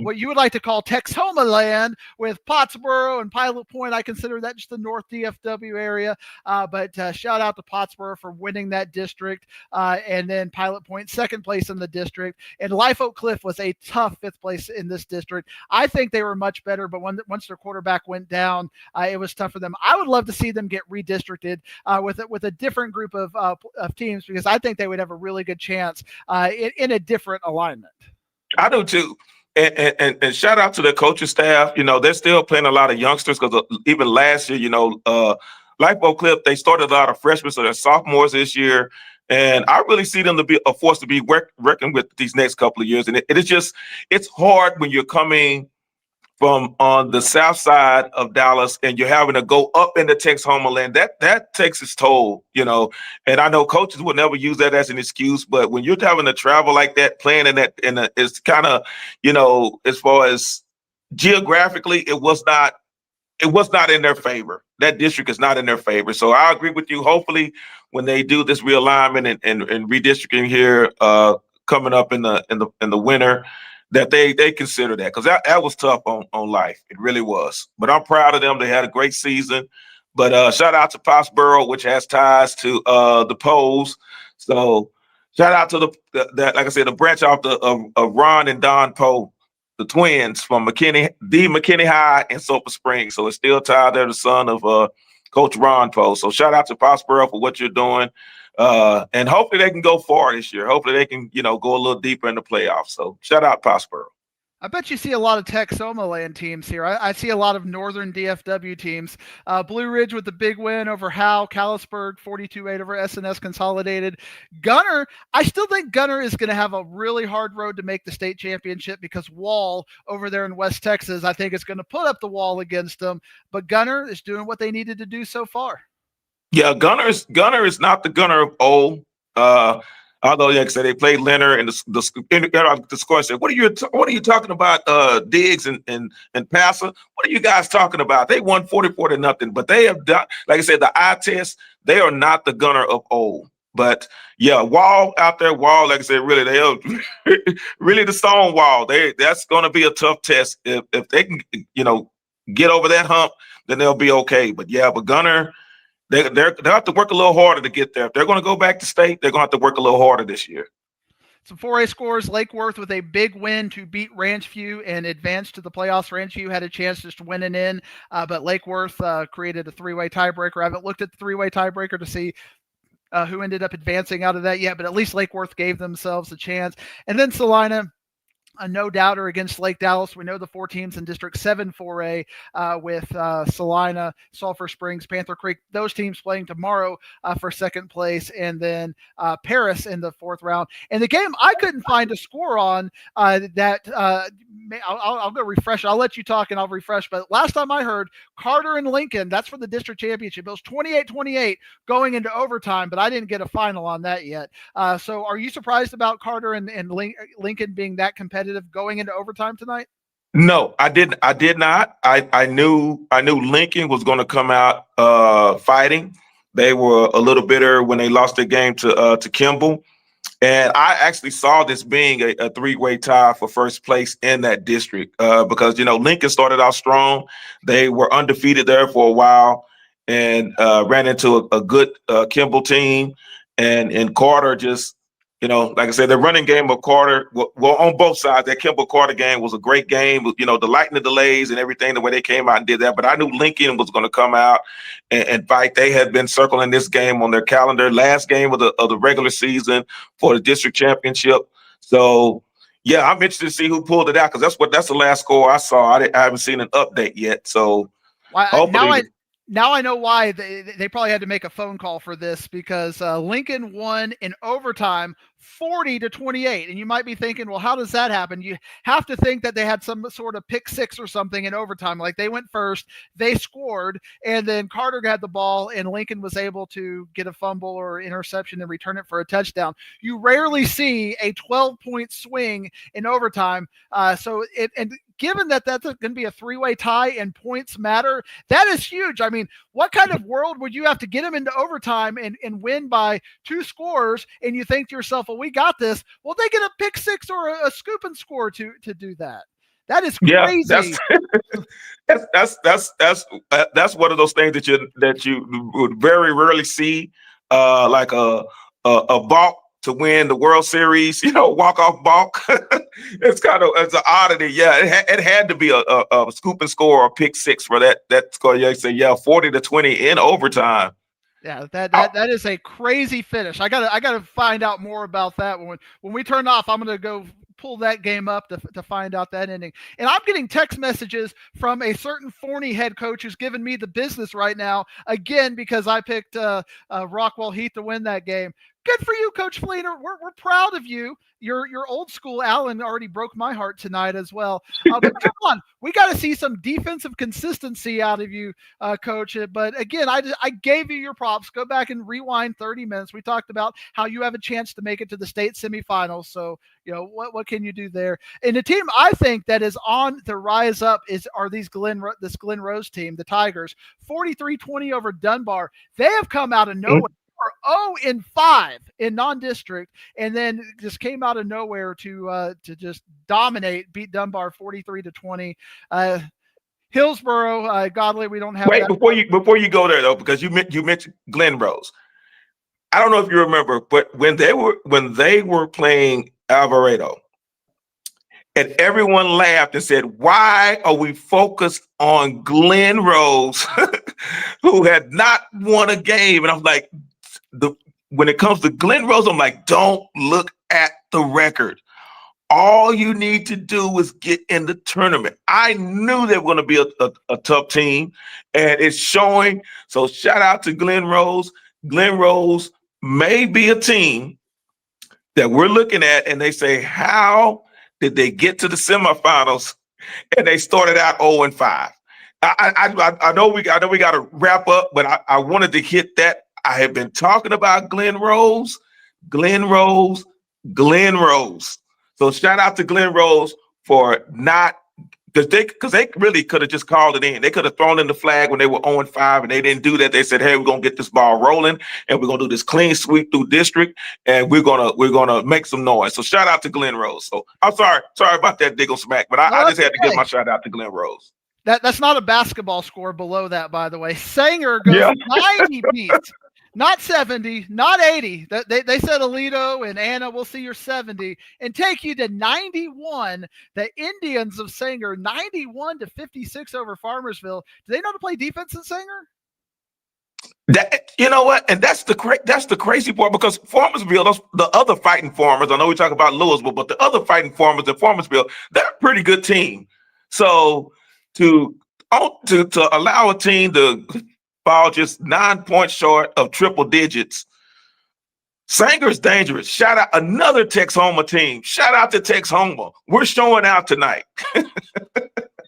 what you would like to call Texhoma land, with Pottsboro and Pilot Point. I consider that just the North DFW area, but shout out to Pottsboro for winning that district, and then Pilot Point second place in the district, and Life Oak Cliff was a tough 5th place in this district. I think they were much better, but once their quarterback went down, it was tough for them. I would love to see them get redistricted with a different group of teams, because I think they would have a really good chance in a different alignment. I do too. And shout out to the coaching staff. You know, they're still playing a lot of youngsters because even last year, Lifeboat Clip, they started a lot of freshmen, so they're sophomores this year. And I really see them to be a force to be reckoned with these next couple of years. And it's hard when you're coming from on the south side of Dallas and you're having to go up into Texas Homeland. That takes its toll, you know. And I know coaches will never use that as an excuse, but when you're having to travel like that, playing in that, it's kind of, you know, as far as geographically, it was not in their favor. That district is not in their favor. So I agree with you. Hopefully, when they do this realignment and redistricting here coming up in the winter, that they consider that, because that was tough on life. It really was. But I'm proud of them. They had a great season. But shout out to Pottsboro, which has ties to the Poles. So shout out to that, like I said, the branch off of Ron and Don Poe, the twins from McKinney High in Sulphur Springs. So it's still tied there, the son of Coach Ron Poe. So shout out to Pottsboro for what you're doing. And hopefully they can go far this year. Hopefully they can, go a little deeper in the playoffs. So shout out Pottsboro. I bet you see a lot of Texoma-land teams here. I see a lot of Northern DFW teams. Blue Ridge with the big win over Howe, Callisburg 42-8 over SNS Consolidated. Gunner, I still think Gunner is going to have a really hard road to make the state championship because Wall over there in West Texas, I think, is going to put up the wall against them. But Gunner is doing what they needed to do so far. Yeah, Gunner is not the Gunner of old. Although, like I said, they played Leonard and the score said, "What are you talking about? Diggs and Passer? What are you guys talking about? They won 44-0, but they have done, like I said, the eye test. They are not the Gunner of old. But yeah, Wall out there, Wall, like I said, really, they'll really the stone Wall. That's going to be a tough test. If they can, get over that hump, then they'll be okay. But yeah, but Gunner." They'll have to work a little harder to get there. If they're going to go back to state, they're going to have to work a little harder this year. Some 4A scores, Lake Worth with a big win to beat Ranchview and advance to the playoffs. Ranchview had a chance just to win it in, but Lake Worth created a three-way tiebreaker. I haven't looked at the three-way tiebreaker to see who ended up advancing out of that yet, but at least Lake Worth gave themselves a chance. And then Salina, a no-doubter against Lake Dallas. We know the four teams in District 7 4A with Salina, Sulphur Springs, Panther Creek. Those teams playing tomorrow for second place, and then Paris in the fourth round. And the game I couldn't find a score on that I'll go refresh. I'll let you talk and I'll refresh. But last time I heard, Carter and Lincoln, that's for the district championship. It was 28-28 going into overtime, but I didn't get a final on that yet. So are you surprised about Carter and Lincoln being that competitive going into overtime tonight? No, I didn't. I did not. I knew Lincoln was going to come out fighting. They were a little bitter when they lost their game to Kimball. And I actually saw this being a three-way tie for first place in that district because, Lincoln started out strong. They were undefeated there for a while and ran into a good Kimball team. And Carter just, like I said, the running game of Carter, well, on both sides, that Kimball Carter game was a great game. The lightning delays and everything, the way they came out and did that. But I knew Lincoln was going to come out and fight. They had been circling this game on their calendar, last game of the regular season for the district championship. So, yeah, I'm interested to see who pulled it out because that's the last score I saw. I haven't seen an update yet. So, hopefully. Now I know why they probably had to make a phone call for this because Lincoln won in overtime 40-28. And you might be thinking, well, how does that happen? You have to think that they had some sort of pick six or something in overtime. Like they went first, they scored, and then Carter had the ball and Lincoln was able to get a fumble or interception and return it for a touchdown. You rarely see a 12-point swing in overtime. Given that that's going to be a three-way tie and points matter, that is huge. I mean, what kind of world would you have to get them into overtime and win by two scores and you think to yourself, well, we got this. Well, they get a pick six or a scoop and score to do that. That is crazy. Yeah, that's one of those things that you would very rarely see, like a balk to win the World Series, walk-off balk. It's an oddity. Yeah, it had to be a scoop and score or pick six for that score. Yeah, say 40-20 in overtime. Yeah, that is a crazy finish. I gotta find out more about that when we turn off. I'm gonna go pull that game up to find out that ending. And I'm getting text messages from a certain Forney head coach who's giving me the business right now, again, because I picked Rockwall Heath to win that game. Good for you, Coach Fleener. We're proud of you. Your old school Allen already broke my heart tonight as well. But come on, we got to see some defensive consistency out of you, Coach. But again, I gave you your props. Go back and rewind 30 minutes. We talked about how you have a chance to make it to the state semifinals. So what can you do there? And the team I think that is on the rise up are this Glen Rose team, the Tigers, 43-20 over Dunbar. They have come out of nowhere. 0-5 in non-district, and then just came out of nowhere to just dominate, beat Dunbar 43-20. Hillsboro, Godly, we don't have. Wait, before you go there though, because you mentioned Glen Rose. I don't know if you remember, but when they were playing Alvarado, and everyone laughed and said, "Why are we focused on Glen Rose, who had not won a game?" And I'm like, when it comes to Glen Rose, I'm like, don't look at the record. All you need to do is get in the tournament. I knew they were going to be a tough team, and it's showing. So shout out to Glen Rose. Glen Rose may be a team that we're looking at, and they say, how did they get to the semifinals? And they started out 0-5. I know we got to wrap up, but I wanted to hit that. I have been talking about Glen Rose. So shout out to Glen Rose for not, because they really could have just called it in. They could have thrown in the flag when they were 0-5, and they didn't do that. They said, "Hey, we're gonna get this ball rolling, and we're gonna do this clean sweep through district, and we're gonna make some noise." So shout out to Glen Rose. So I'm sorry about that Diggle Smack, but I just had to give my shout out to Glen Rose. That's not a basketball score below that, by the way. Sanger goes 90 beats. Not 70, not 80. They said Alito and Anna, we'll see your 70 and take you to 91. The Indians of Sanger, 91-56 over Farmersville. Do they know how to play defense in Sanger? That, you know what? And that's the crazy part, because Farmersville, the other fighting farmers, I know we talk about Louisville, but the other fighting farmers in Farmersville, they're a pretty good team. So to allow a team to fall just 9 points short of triple digits, Sanger's dangerous. Shout out another Texhoma team. Shout out to Texhoma. We're showing out tonight.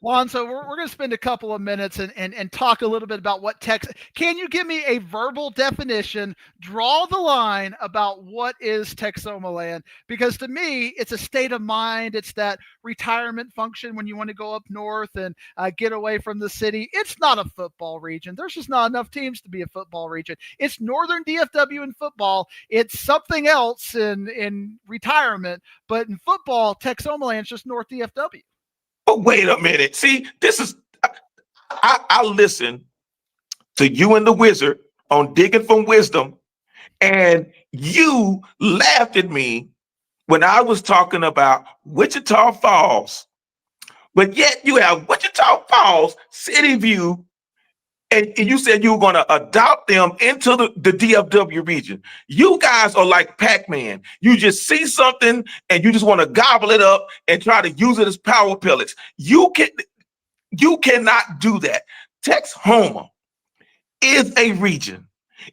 Juan, so we're going to spend a couple of minutes and talk a little bit about what can you give me a verbal definition, draw the line about what is Texhoma land? Because to me, it's a state of mind. It's that retirement function when you want to go up north and get away from the city. It's not a football region. There's just not enough teams to be a football region. It's Northern DFW in football. It's something else in retirement. But in football, Texhoma land is just North DFW. But wait a minute. See, this is, I listen to you and the Wizard on Digging from Wisdom, and you laughed at me when I was talking about Wichita Falls, but yet you have Wichita Falls, City View, and you said you were going to adopt them into the DFW region. You guys are like Pac-Man. You just see something and you just want to gobble it up and try to use it as power pellets. You cannot do that. Texhoma is a region.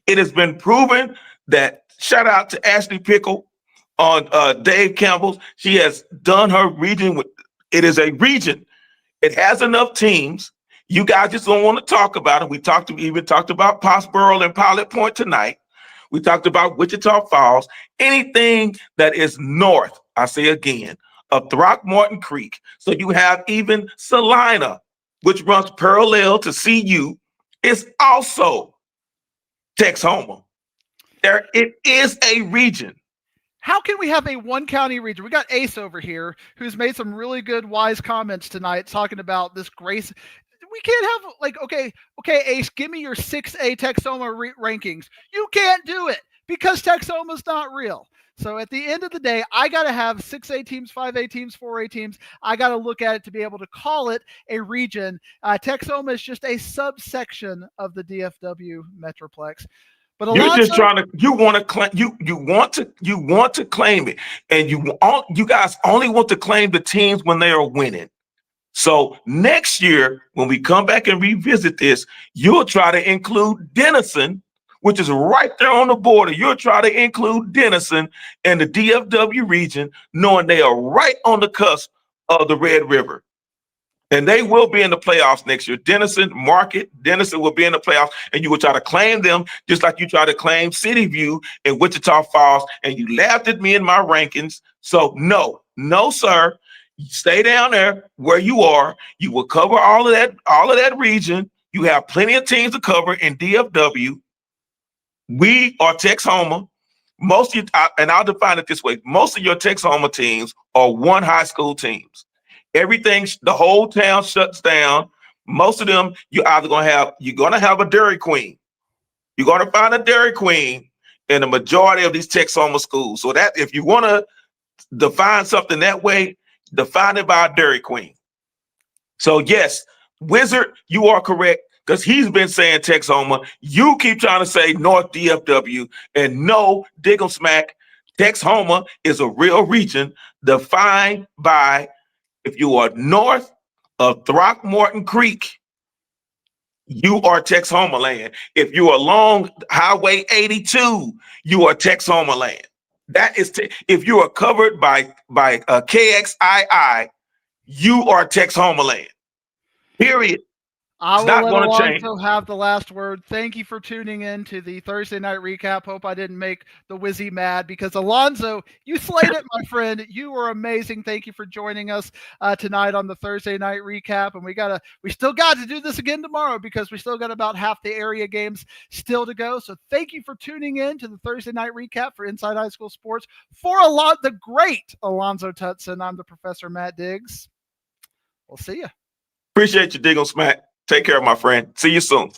It has been proven that, shout out to Ashley Pickle on Dave Campbell's. She has done her region. It is a region. It has enough teams. You guys just don't want to talk about it. We even talked about Pottsboro and Pilot Point tonight. We talked about Wichita Falls. Anything that is north, I say again, of Throckmorton Creek. So you have even Salina, which runs parallel to CU, is also Texhoma. It is a region. How can we have a one county region? We got Ace over here who's made some really good, wise comments tonight talking about this grace. We can't have okay, Ace, give me your 6A Texhoma rankings. You can't do it because Texhoma's not real. So at the end of the day, I got to have 6A teams, 5A teams, 4A teams. I got to look at it to be able to call it a region. Texhoma is just a subsection of the DFW Metroplex. But You're just Alonzo, trying to. You want to claim. You want to claim it, and you guys only want to claim the teams when they are winning. So next year, when we come back and revisit this, you'll try to include Denison, which is right there on the border. You'll try to include Denison and the DFW region, knowing they are right on the cusp of the Red River. And they will be in the playoffs next year. Denison will be in the playoffs, and you will try to claim them just like you try to claim City View and Wichita Falls, and you laughed at me in my rankings. So no, sir. Stay down there where you are. You will cover all of that region. You have plenty of teams to cover in DFW. We are Texhoma. Most of you, and I'll define it this way: most of your Texhoma teams are one high school teams. The whole town shuts down. Most of them, you're gonna have a Dairy Queen. You're gonna find a Dairy Queen in the majority of these Texhoma schools. So that if you want to define something that way, define it by a Dairy Queen. So yes, Wizard, you are correct because he's been saying Texhoma. You keep trying to say North DFW, and no, dig 'em smack. Texhoma is a real region defined by if you are north of Throckmorton Creek, you are Texhoma land. If you're along Highway 82, you are Texhoma land. That is if you are covered by KXII, you are Texhoma land. Period. I It's will not let going to change. Alonzo have the last word. Thank you for tuning in to the Thursday night recap. Hope I didn't make the Wizzy mad because Alonzo, you slayed it, my friend. You were amazing. Thank you for joining us tonight on the Thursday night recap. And we still got to do this again tomorrow because we still got about half the area games still to go. So thank you for tuning in to the Thursday night recap for Inside High School Sports for the great Alonzo Tutson. I'm the Professor Matt Diggs. We'll see you. Appreciate you, Dig 'em smack. Take care, my friend. See you soon.